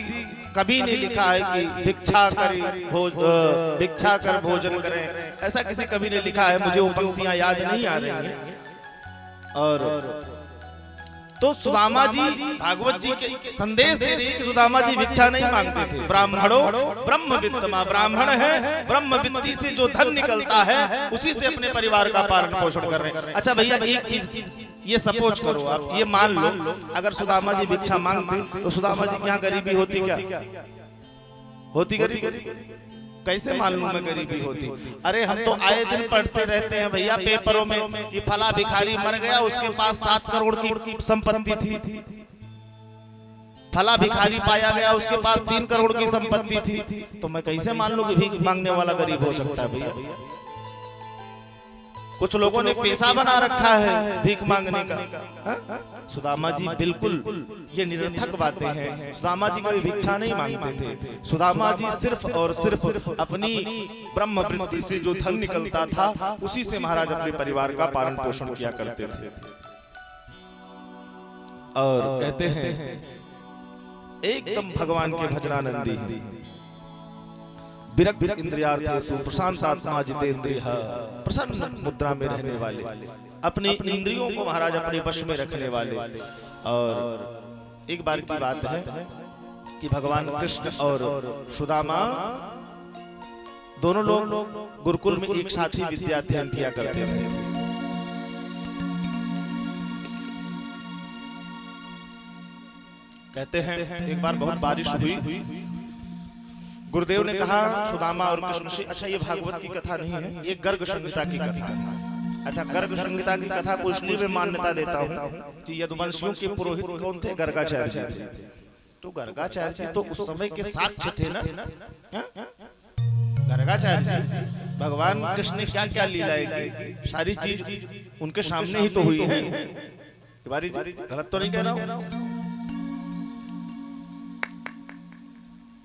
कभी ने लिखा है कि भिक्षा कर भोजन करें, ऐसा किसी कवि ने लिखा है, मुझे वो पंक्तियां याद नहीं आ रही हैं। और तो सुदामा जी भागवत जी के संदेश दे रहे हैं कि सुदामा जी भिक्षा नहीं मांगते थे। ब्राह्मणों ब्रह्मवित्तमा, ब्राह्मण है, ब्रह्मवित्ती से जो धन निकलता है उसी से अपने परिवार का पालन पोषण कर रहे हैं। अच्छा भैया, एक चीज ये सपोज करो, आप ये मान लो, अगर सुदामा जी भिक्षा मांगते तो सुदामा जी के यहाँ गरीबी होती क्या? होती गरीबी? कैसे मान लूं मैं गरीबी होती? अरे हम तो आए दिन पढ़ते रहते हैं भैया पेपरों में कि फला भिखारी मर गया, उसके पास 7 करोड़ की संपत्ति थी। फला भिखारी पाया गया, उसके पास 3 करोड़ की संपत्ति थी। तो मैं कैसे मान लूं कि भीख मांगने वाला गरीब हो सकता है भैया? कुछ लोगों ने पेशा बना रखा है भीख मांगने का। सुदामा जी बिल्कुल ये निरर्थक बातें हैं। सुदामा जी कभी भिक्षा नहीं मांगते थे। सुदामा जी सिर्फ और सिर्फ अपनी ब्रह्म वृत्ति से जो धन निकलता था उसी से महाराज अपने परिवार का पालन पोषण किया करते थे। और कहते हैं एकदम भगवान के भजनानंदी हैं। विरक्त इंद्रियार्थेषु प्रशांत आत्मा जितेंद्रिय। प्रसन्न मुद्रा में रहने वाले, अपने इंद्रियों को महाराज अपने वश में रखने वाले। और एक बार की बात है कि भगवान कृष्ण और सुदामा दोनों लोग गुरुकुल में एक साथ ही विद्या अध्ययन किया करते थे। कहते हैं एक बार बहुत बारिश हुई, गुरुदेव ने कहा सुदामा और कृष्ण से, अच्छा ये भागवत की कथा नहीं है, ये गर्ग संहिता की कथा है। अच्छा, गर्ग संहिता की कथा को इसलिए मैं मान्यता देता हूँ कि यदुवंशियों के पुरोहित कौन थे? गर्गाचार्य जी थे। तो गर्गाचार्य जी तो उस समय के साक्ष्य थे ना। गर्गाचार्य जी भगवान कृष्ण ने क्या क्या लीलाएं की, सारी चीज उनके सामने ही तो हुई है। गलत तो नहीं कह रहा हूँ?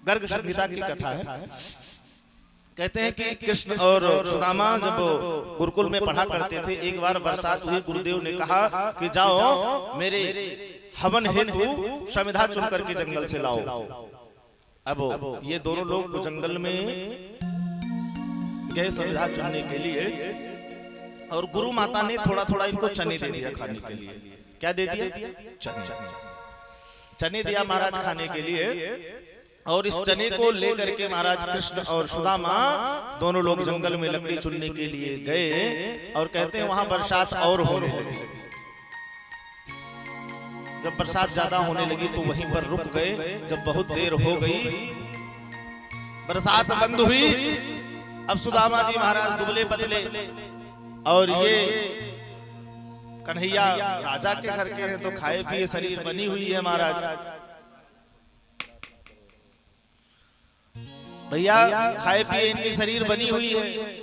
गर्ग संहिता की कथा है। कहते हैं कि कृष्ण और सुदामा जब गुरुकुल में पढ़ा करते थे, एक बार बरसात हुई, गुरुदेव ने कहा कि जाओ मेरे हवन हेतु समिधा चुन करके जंगल से लाओ। अब ये दोनों लोग जंगल में गए समिधा चुनने के लिए, और गुरु माता ने थोड़ा थोड़ा इनको चने दे दिया खाने के लिए। क्या दे दिया? चने दिया महाराज खाने के लिए। और इस चने को लेकर के महाराज कृष्ण और सुदामा दोनों लोग जंगल में लकड़ी चुनने के लिए गए। और कहते हैं वहां बरसात और होने लगी। जब बरसात ज्यादा होने लगी तो वहीं पर रुक गए। जब बहुत देर हो गई, बरसात बंद हुई। अब सुदामा जी महाराज दुबले पतले और ये कन्हैया राजा के घर के हैं तो खाए पिए शरीर बनी हुई है महाराज। भैया खाए पिए इनकी शरीर बनी हुई है।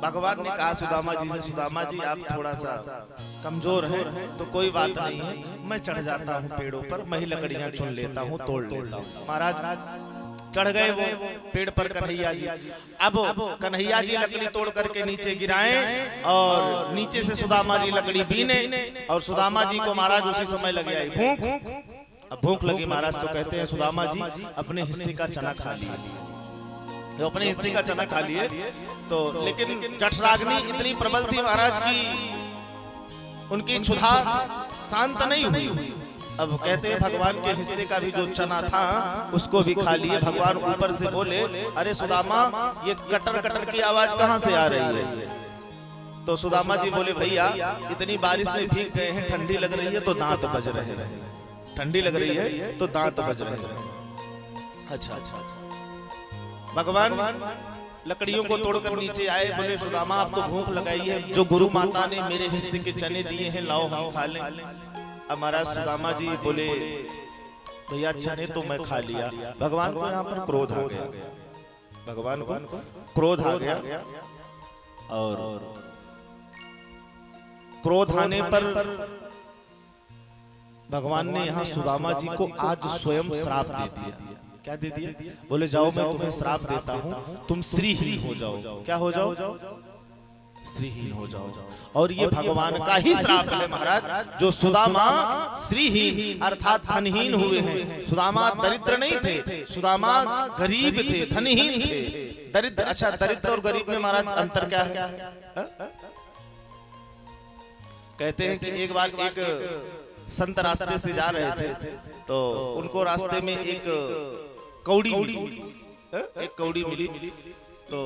भगवान ने कहा सुदामा जी से, सुदामा जी आप थोड़ा सा कमजोर हैं तो कोई बात नहीं है, मैं चढ़ जाता हूँ पेड़ों पर, मैं ही लकड़ियां चुन लेता हूँ, तोड़ लेता हूँ। महाराज चढ़ गए वो पेड़ पर कन्हैया जी। अब कन्हैया जी लकड़ी तोड़ करके नीचे गिराएं और नीचे से सुदामा जी लकड़ी बीने, और सुदामा जी को महाराज उसी समय लग आई भूख। अब भूख लगी महाराज तो कहते हैं सुदामा जी अपने हिस्से का चना खा लिए, तो अपने हिस्से का चना खा लिए। तो लेकिन जठराग्नि इतनी प्रबल थी महाराज की उनकी क्षुधा शांत नहीं हुई। अब कहते हैं भगवान के हिस्से का भी जो चना था उसको भी खा लिए। भगवान ऊपर से बोले, अरे सुदामा ये कटर कटर की आवाज कहाँ से आ रही है? तो सुदामा जी बोले, भैया इतनी बारिश में भीग गए हैं, ठंडी लग रही है तो दांत बज रहे हैं, ठंडी लग रही है तो दांत बज रहे हैं। अच्छा अच्छा। भगवान लकड़ियों को तोड़कर नीचे आए, बोले सुदामा आप तो भूख लगाई है, जो गुरु माता ने मेरे हिस्से के चने दिए हैं लाओ हम खा लें। अब महाराज सुदामा जी बोले, भैया चने तो मैं खा लिया। भगवान को यहाँ पर क्रोध आ गया, भगवान को क्रोध आ गया, और क्रोध आने पर भगवान ने यहाँ सुदामा जी को आज स्वयं श्राप दे दिया। क्या दे दिया? बोले जाओ मैं तुम्हें श्राप देता हूँ, तुम श्रीहीन हो जाओ। क्या हो जाओ? श्रीहीन हो जाओ। और ये भगवान का ही श्राप है महाराज, जो सुदामा श्रीहीन अर्थात धनहीन हुए हैं। सुदामा दरिद्र नहीं थे, सुदामा गरीब थे, धनहीन थे। दरिद्र, अच्छा दरिद्र और गरीब में महाराज अंतर क्या है? कहते हैं कि एक बार एक संत रास्ते से जा रहे थे तो उनको रास्ते में एक कौड़ी मिली। तो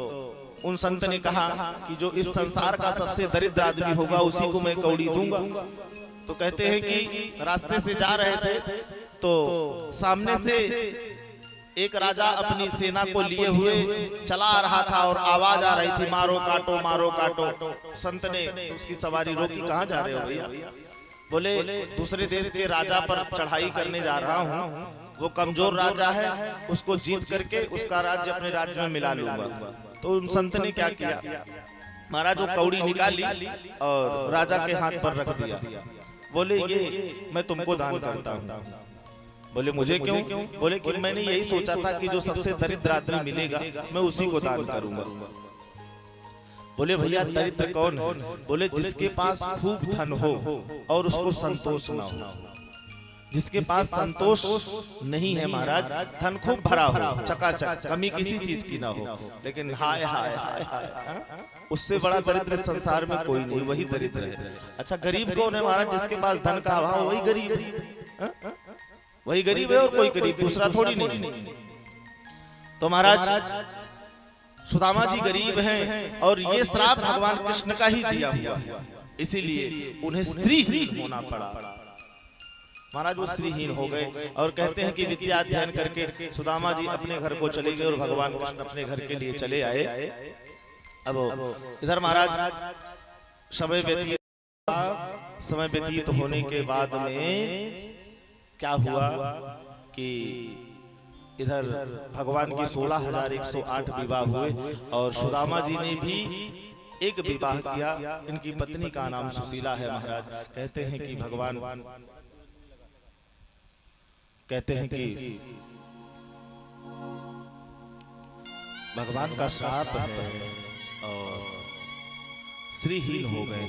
उन संत ने कहा कि जो इस संसार का सबसे दरिद्र आदमी होगा उसी को मैं कौड़ी दूंगा। तो कहते हैं कि रास्ते से जा रहे थे तो सामने से एक राजा अपनी सेना को लिए हुए चला आ रहा था और आवाज आ रही थी, मारो काटो मारो काटो। संत ने उसकी सवारी रोकी, कहाँ जा रहे हो भैया? बोले दूसरे देश के राजा पर चढ़ाई करने जा रहा हूँ, वो कमजोर राजा है, उसको जीत करके उसका राज्य अपने राज्य में मिला लूंगा। तो उन संत ने क्या किया महाराज, वो कौड़ी निकाली और राजा के हाथ पर रख दिया। बोले ये मैं तुमको दान करता हूँ। बोले मुझे क्यों? बोले कि मैंने यही सोचा था कि जो सबसे दरिद्र आदमी मिलेगा मैं उसी को दान करूंगा। बोले भैया दरिद्र कौन है? बोले जिसके पास खूब धन हो और उसको संतोष ना हो। जिसके पास संतोष नहीं है महाराज, धन खूब भरा हो, चकाचक, कमी किसी चीज की ना हो, लेकिन हाय हाय हाय हाय, उससे बड़ा दरिद्र संसार में कोई नहीं, वही दरिद्र है। अच्छा गरीब कौन है महाराज? जिसके पास धन का अभाव वही गरीब है, वही गरीब है और कोई गरीब दूसरा थोड़ी नहीं। तो महाराज सुदामा जी गरीब हैं और ये श्राप भगवान कृष्ण का ही दिया हुआ है, इसीलिए उन्हें श्रीहीन होना पड़ा। महाराज वो श्रीहीन हो गए और कहते हैं कि विद्या अध्ययन करके सुदामा जी अपने घर को चले गए और भगवान कृष्ण अपने घर के लिए चले आए। अब इधर महाराज समय व्यतीत होने के बाद में क्या हुआ कि इधर भगवान की 16,108 विवाह हुए और सुदामा जी ने भी एक विवाह किया। इनकी पत्नी का नाम सुशीला है महाराज। कहते हैं कि भगवान कहते हैं कि भगवान का श्राप है और श्रीहीन हो गए।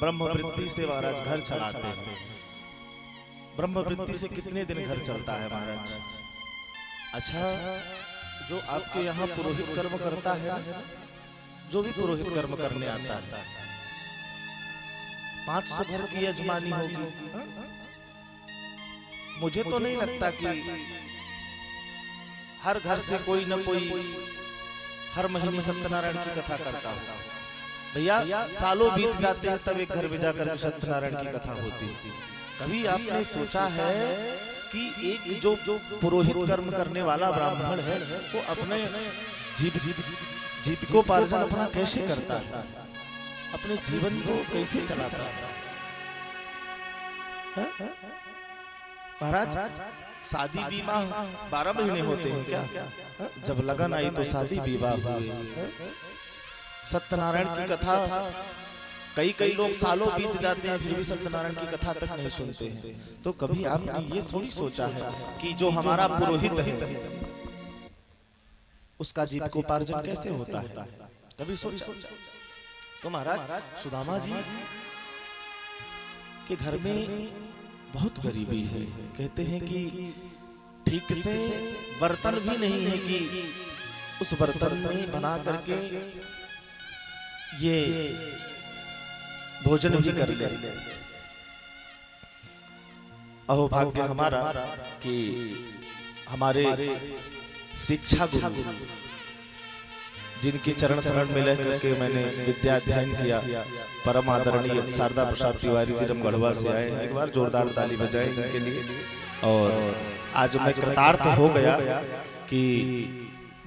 ब्रह्मवृत्ति से महाराज घर चलाते हैं। ब्रह्मवृत्ति से कितने दिन घर चलता है महाराज? अच्छा जो आपके यहाँ पुरोहित कर्म करता है, जो भी पुरोहित कर्म करने आता है, 500 घर की यजमानी होगी। मुझे तो नहीं लगता कि हर घर से कोई न कोई हर महीने सत्यनारायण की कथा करता होगा। भैया सालों बीत जाते हैं तब एक घर में जाकर सत्यनारायण की कथा होती है। कभी आपने सोचा है कि एक जो पुरोहित कर्म करने वाला ब्राह्मण है वो अपने जीविकोपार्जन अपना कैसे करता है? अपने जीवन को कैसे चलाता है? महाराज शादी विवाह 12 महीने होते हैं क्या? जब लगन आई तो शादी विवाह हुए। सत्यनारायण की कथा कई लोग सालों बीत जाते हैं फिर भी सत्यनारायण की कथा तक नहीं सुनते हैं। तो कभी आपने ये थोड़ी सोचा है कि जो हमारा पुरोहित है उसका जीविकोपार्जन कैसे होता है? कभी सोचा? तो महाराज सुदामा जी के घर में बहुत गरीबी है। कहते हैं कि ठीक से बर्तन भी नहीं है कि उस बर्तन में बना करके ये भोजन भी कर ले। अहो भाग्य हमारा कि हमारे शिक्षा गुरु जिनके चरण शरण में रह करके मैंने विद्या अध्ययन किया, परम आदरणीय शारदा प्रसाद तिवारी जी रमगढ़वा से आए। एक बार जोरदार ताली बजाएं इनके लिए। और आज मैं कृतार्थ हो गया कि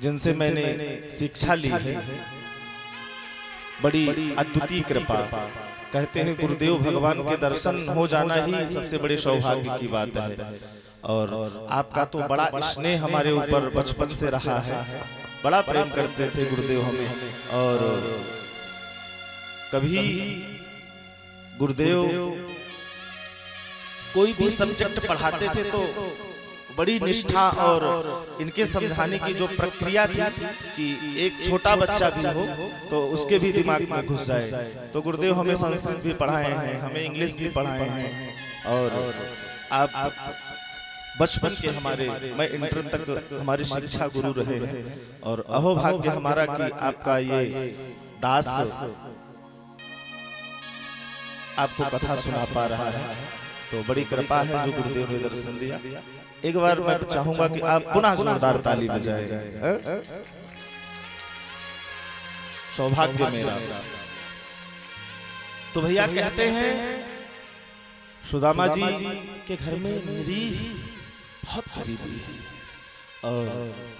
जिनसे मैंने शिक्षा ली है, बड़ी अद्वितीय कृपा। कहते हैं गुरुदेव भगवान के दर्शन हो जाना ही सबसे बड़े सौभाग्य की बात है। और आपका तो बड़ा स्नेह हमारे ऊपर बचपन से रहा है, बड़ा प्रेम करते थे गुरुदेव हमें। और कभी गुरुदेव कोई भी सब्जेक्ट पढ़ाते थे तो बड़ी निष्ठा और इनके समझाने की जो प्रक्रिया थी कि एक छोटा बच्चा भी हो तो उसके भी दिमाग में घुस जाए। तो गुरुदेव हमें संस्कृत भी पढ़ाए हैं, हमें इंग्लिश भी पढ़ाए हैं। और आप बचपन के हमारे, मैं इंटर तक हमारे शिक्षा गुरु रहे हैं। और अहो भाग्य हमारा कि आपका ये दास आपको कथा सुना पा रहा है, तो बड़ी कृपा है जो गुरुदेव ने दर्शन दिया। एक बार मैं चाहूंगा कि आप पुनः जोरदार ताली बजाएं। सौभाग्य मेरा। तो भैया कहते हैं सुदामा जी के घर में निरीह बहुत गरीबी है। और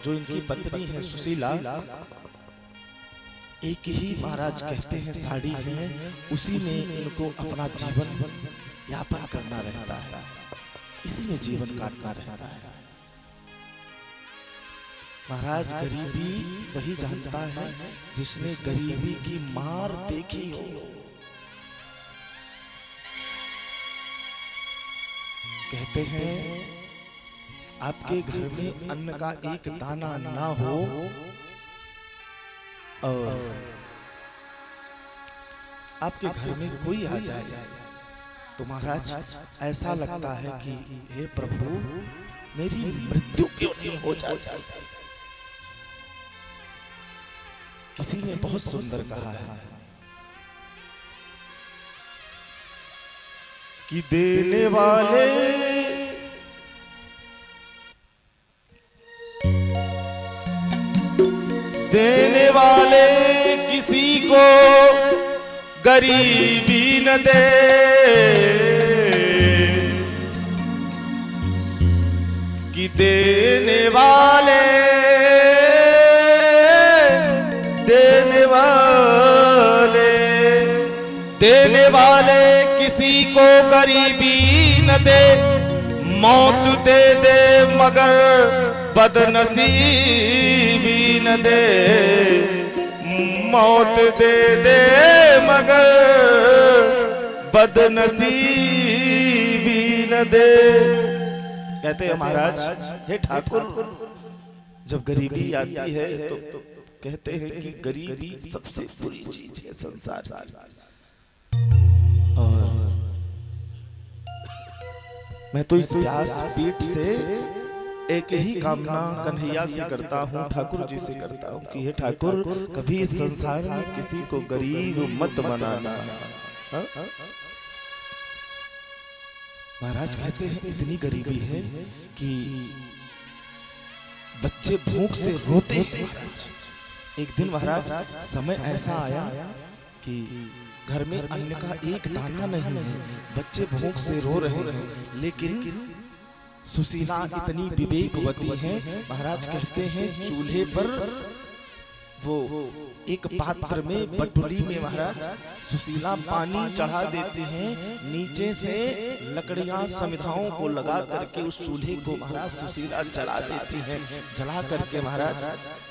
जो इनकी पत्नी है सुशीला, एक ही महाराज कहते हैं साड़ी है, उसी में इनको अपना जीवन यापन करना रहता है, इसी में जीवन काटना रहता है। महाराज गरीबी वही जानता है जिसने गरीबी की मार देखी हो। कहते हैं आपके घर में अन्न का एक दाना ना हो और आपके घर में कोई आ जाए तो महाराज ऐसा लगता है कि हे प्रभु मेरी मृत्यु क्यों नहीं हो जाती। किसी ने बहुत सुंदर कहा है कि देने वाले किसी को गरीबी न दे, कि देने वाले किसी को गरीबी न दे, मौत दे दे मगर बदनसीबी न दे, मौत दे दे मगर बदनसीबी न दे। कहते हैं महाराज हे ठाकुर, जब गरीबी आती है तो कहते हैं कि गरीबी सबसे बुरी चीज है संसार की। और मैं तो इस व्यास पीठ से एक ही कामना कन्हैया से करता हूँ, ठाकुर जी से करता हूँ कि हे ठाकुर कभी इस संसार में किसी को गरीब मत बनाना। महाराज कहते हैं इतनी गरीबी है कि बच्चे भूख से रोते हैं। एक दिन महाराज समय ऐसा आया कि घर में अन्न का एक दाना नहीं है, बच्चे भूख से रो रहे हैं, लेकिन सुशीला इतनी विवेकवती है, महाराज कहते हैं चूल्हे पर वो एक पात्र में बटुली में महाराज सुशीला पानी चढ़ा देते हैं, नीचे से लकड़ियां समिधाओं को लगा करके उस चूल्हे को महाराज सुशीला जला देती हैं। जला करके महाराज,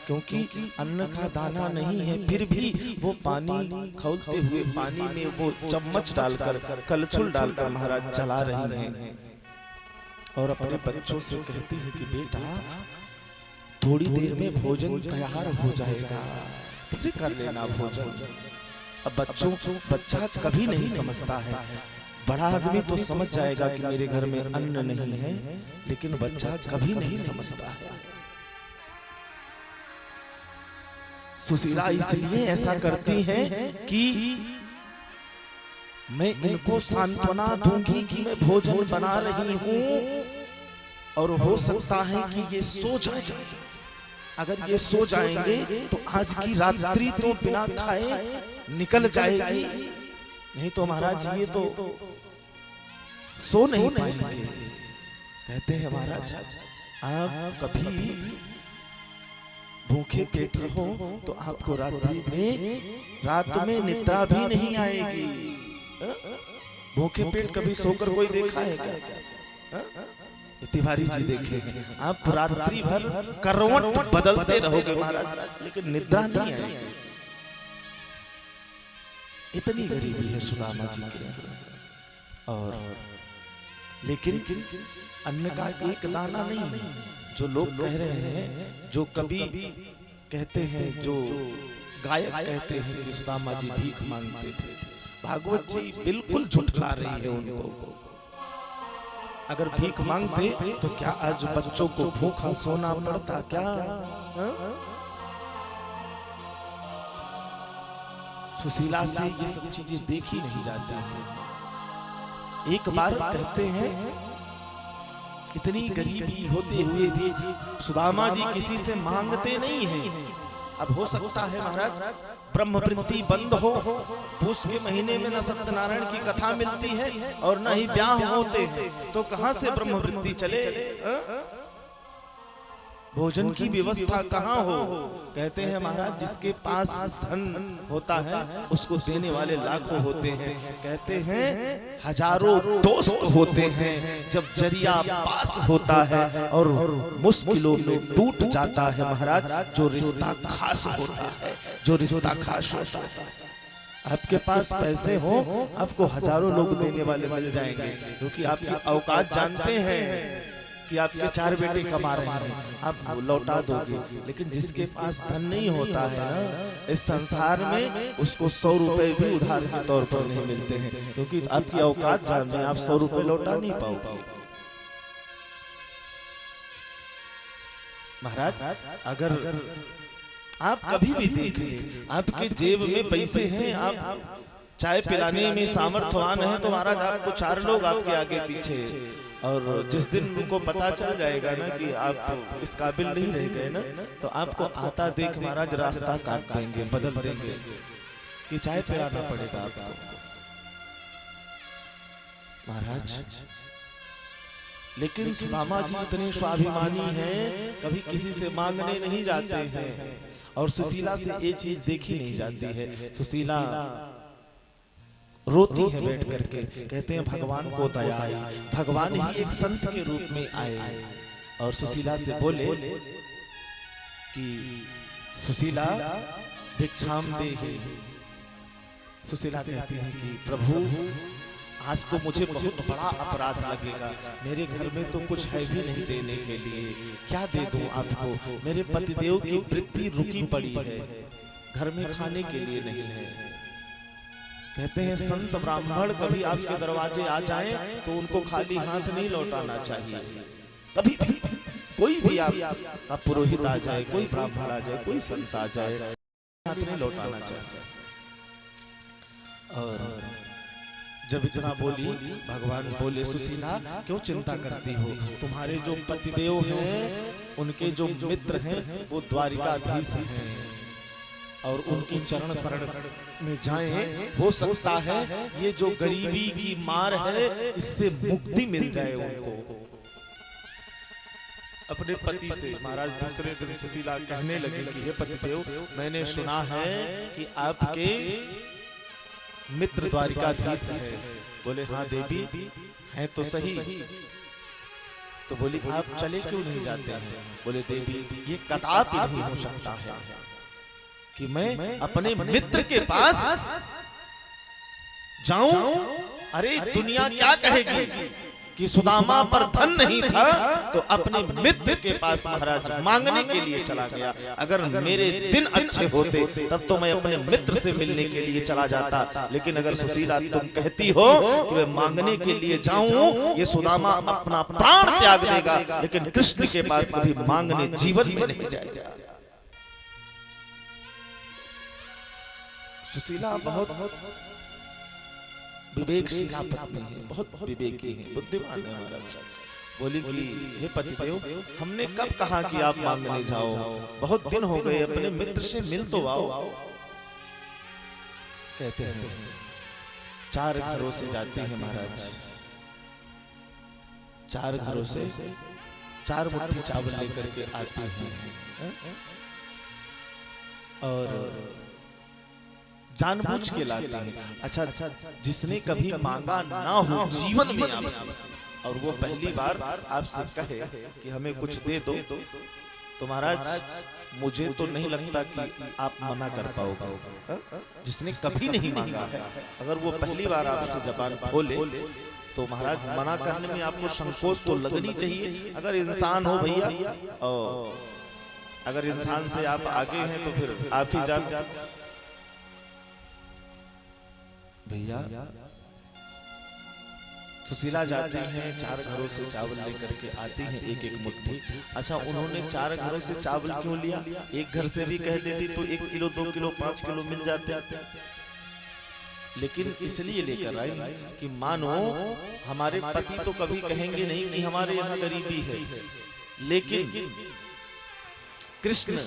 क्योंकि अन्न का दाना नहीं है, फिर भी वो पानी खौलते हुए पानी में वो चम्मच डालकर, कलछुल डालकर महाराज जला रही हैं और अपने बच्चों से कहती है कि बेटा थोड़ी देर में भोजन तैयार हो जाएगा, फिर कर लेना भोजन। अब बच्चा कभी नहीं समझता है, बड़ा आदमी तो समझ जाएगा कि मेरे घर में अन्न नहीं है, लेकिन बच्चा कभी नहीं समझता है। सुशीला इसलिए ऐसा करती है कि मैं इनको सांत्वना दूंगी कि मैं भोजन बना रही हूं और हो सकता है कि ये सो जाए। अगर ये सो जाएंगे तो आज की रात्रि तो बिना खाए निकल जाएगी, नहीं तो महाराज ये तो सो नहीं पाएंगे। कहते हैं महाराज आप कभी भूखे पेट रहो तो आपको रात में निद्रा भी नहीं आएगी। भूखे पेट कभी सोकर कोई देखा है क्या? तिवारी जी देखे, आप रात्रि भर करवट बदलते रहोगे महाराज, लेकिन निद्रा नहीं आएगी। इतनी गरीबी है सुदामा जी की। और लेकिन अन्न का एक दाना नहीं। जो लोग कह रहे हैं, जो कभी कहते हैं, जो गायक कहते हैं कि सुदामा जी भीख मांगते थे, भागवत जी बिल्कुल झुठला रही है उनको। अगर भीख मांगते तो क्या आज बच्चों को भूखा सोना पड़ता क्या? सुशीला से ये सब चीजें देखी नहीं जाती हैं। एक बार कहते हैं इतनी गरीबी होते हुए भी सुदामा जी किसी से मांगते नहीं हैं। अब हो सकता है महाराज ब्रह्मवृत्ति बंद हो, पूस के महीने में न सत्यनारायण की कथा मिलती है और न ही ब्याह होते हैं, तो कहां से ब्रह्मवृत्ति चले? भोजन की व्यवस्था कहाँ हो? कहते हैं महाराज जिसके पास धन होता है उसको देने वाले लाखों होते हैं। कहते हैं हजारों दोस्त होते हैं, जब जरिया पास होता है और मुश्किलों में टूट जाता है महाराज जो रिश्ता खास होता है, जो रिश्ता खास होता है। आपके पास पैसे हो, आपको हजारों लोग देने वाले मिल जाएंगे, क्योंकि आपकी औकात जानते हैं कि आपके 4 बेटे कमा रहे हैं, आप लौटा दोगे। लेकिन जिसके पास धन नहीं होता है ना, इस संसार में उसको 100 रुपए भी उधार के तौर पर नहीं मिलते हैं, क्योंकि आपकी औकात जानते हैं, आप 100 रुपए लौटा नहीं पाओगे। महाराज अगर आप कभी भी देखें आपके जेब में पैसे हैं, आप चाय पिलाने में सामर्थ्यवान है, तो महाराज आपको 4 लोग आपके आगे पीछे, और जिस दिन उनको पता चल जाएगा ना कि आप इस काबिल नहीं रह गए ना, तो आपको आता देख महाराज रास्ता काट देंगे, बदल देंगे कि चाय पिलाना पड़ेगा आपको। महाराज लेकिन सुदामा जी इतने स्वाभिमानी हैं, कभी किसी से मांगने नहीं जाते हैं, और सुशीला से ये चीज देखी नहीं जाती है। सुशीला रोती है बैठ करके, कहते हैं भगवान को दया आई, भगवान ही एक संत के रूप में आए और सुशीला से बोले कि सुशीला भिक्षाम देहि। सुशीला कहती है कि प्रभु आज तो मुझे बहुत बड़ा अपराध लगेगा, मेरे घर में तो कुछ है भी नहीं देने के लिए, क्या दे दूं आपको? मेरे पतिदेव की वृत्ति रुकी पड़ी है, घर में खाने के लिए नहीं है। कहते हैं संत ब्राह्मण कभी आपके दरवाजे आ जाएं तो उनको खाली हाथ नहीं लौटाना चाहिए। कभी भी कोई भी आप पुरोहित आ जाए, कोई ब्राह्मण आ जाए, कोई संत आ जाए, हाथ नहीं लौटाना चाहिए। और जब इतना बोली, भगवान बोले सुशीला क्यों चिंता करती हो? तुम्हारे जो पतिदेव हैं, उनके जो मित्र हैं, वो द्वारिकाधीश हैं और उनकी चरण शरण में जाएं, हो सकता है ये जो गरीबी की मार है इससे मुक्ति मिल जाए उनको। अपने पति से महाराज दूसरे दिन सुशीला कहने लगे कि हे पतिदेव, मैंने सुना है कि आपके मित्र द्वारिकाधीश है। बोले हाँ देवी हैं तो सही। तो बोली आप चले क्यों नहीं जाते हैं? बोले देवी ये कदापि नहीं हो सकता है कि मैं अपने मित्र के पास जाऊं। अरे दुनिया क्या कहेगी कि सुदामा पर धन नहीं था तो अपने मित्र के पास महाराज मांगने के लिए चला गया। अगर मेरे दिन अच्छे होते तब तो मैं अपने मित्र से मिलने के लिए चला जाता, लेकिन अगर सुशीला तुम कहती हो कि मैं मांगने के लिए जाऊं, ये सुदामा अपना प्राण त्याग देगा लेकिन कृष्ण के पास कभी मांगने जीवन में नहीं जाएगा। सुशीला बहुत विवेकशीला पत्नी है, बहुत विवेकी है, बुद्धिमान है महाराज। बोली कि हे पतिदेव, हमने कब कहा कि आप मांगने जाओ? बहुत दिन हो गए, अपने मित्र से मिल तो आओ। कहते हैं 4 घरों से जाती है महाराज, 4 घरों से 4 मुट्ठी चावल लेकर के आती हैं और जानबूझ के लाते हैं। अच्छा, जिसने कभी मांगा ना हो जीवन में आपसे और वो पहली बार आपसे कहे कि हमें कुछ दे दो, तो महाराज मुझे तो नहीं लगता कि आप मना कर पाओगे। जिसने कभी नहीं मांगा है, अगर वो पहली बार आपसे जबान खोले तो महाराज मना करने में आपको संकोच तो लगनी चाहिए। अगर इंसान हो भैया, और अगर इंसान से आप आगे हैं तो फिर आप ही जान भैया। सुशीला जाती हैं, 4 घरों से चावल लेकर के आती हैं, एक एक मुट्ठी। अच्छा, उन्होंने 4 घरों से चावल क्यों लिया? एक घर से भी कह देती तो 1 किलो 2 किलो 5 किलो मिल जाते, लेकिन इसलिए लेकर आई कि मानो हमारे पति तो कभी कहेंगे नहीं कि हमारे यहाँ गरीबी है, लेकिन कृष्ण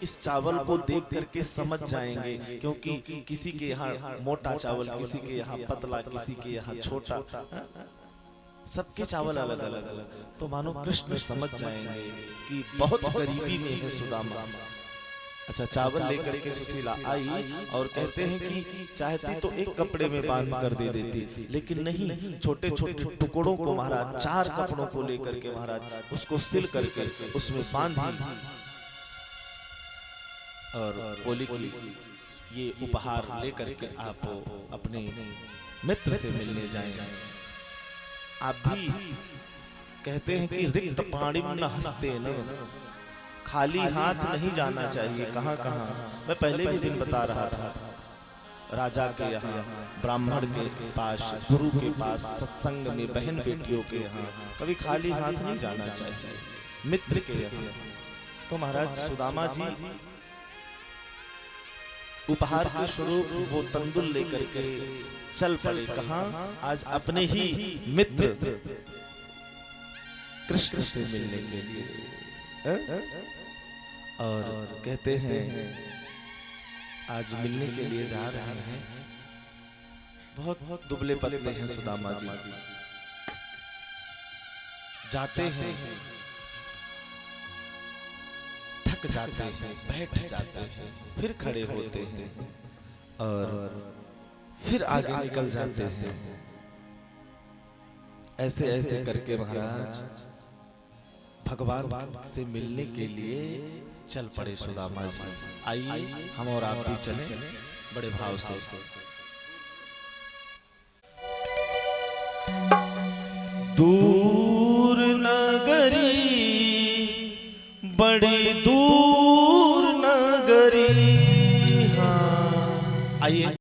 इस चावल को देख करके समझ जाएंगे, क्योंकि किसी के यहाँ मोटा चावल, किसी के यहाँ पतला, किसी के यहाँ छोटा, सबके चावल अलग अलग। तो मानो कृष्ण समझ जाएंगे कि बहुत गरीबी में है सुदामा। अच्छा, चावल लेकर के सुशीला आई और कहते हैं कि चाहती तो एक कपड़े में बांध कर दे देती, लेकिन नहीं, छोटे छोटे टुकड़ों को महाराज 4 कपड़ों को लेकर के महाराज उसको सिल करके उसमें बांध और बोली कि ये उपहार लेकर के आप अपने मित्र से मिलने जाएं। आप भी कहते हैं कि रिक्त पाणिम न हस्ते न, खाली हाथ नहीं जाना चाहिए। कहाँ कहाँ, मैं पहले भी दिन बता रहा था, राजा के यहाँ, ब्राह्मण के पास, गुरु के पास, सत्संग में, बहन बेटियों के यहाँ कभी खाली हाथ नहीं जाना चाहिए, मित्र के यहाँ। तो महाराज सुदामा जी उपहार के स्वरूप वो तंदुल लेकर के चल पड़े। कहाँ? आज अपने ही मित्र कृष्ण से मिलने के लिए। और कहते हैं आज मिलने के लिए जा रहे हैं। बहुत दुबले पतले हैं सुदामा जी। जाते हैं, थक जाते हैं, बैठ जाते हैं, फिर खड़े होते हैं और फिर आगे निकल जाते हैं। ऐसे ऐसे करके महाराज भगवान से मिलने के लिए चल पड़े सुदामा जी। आइए हम और आप भी चलें बड़े भाव से। दूर नगरी बड़ी दूर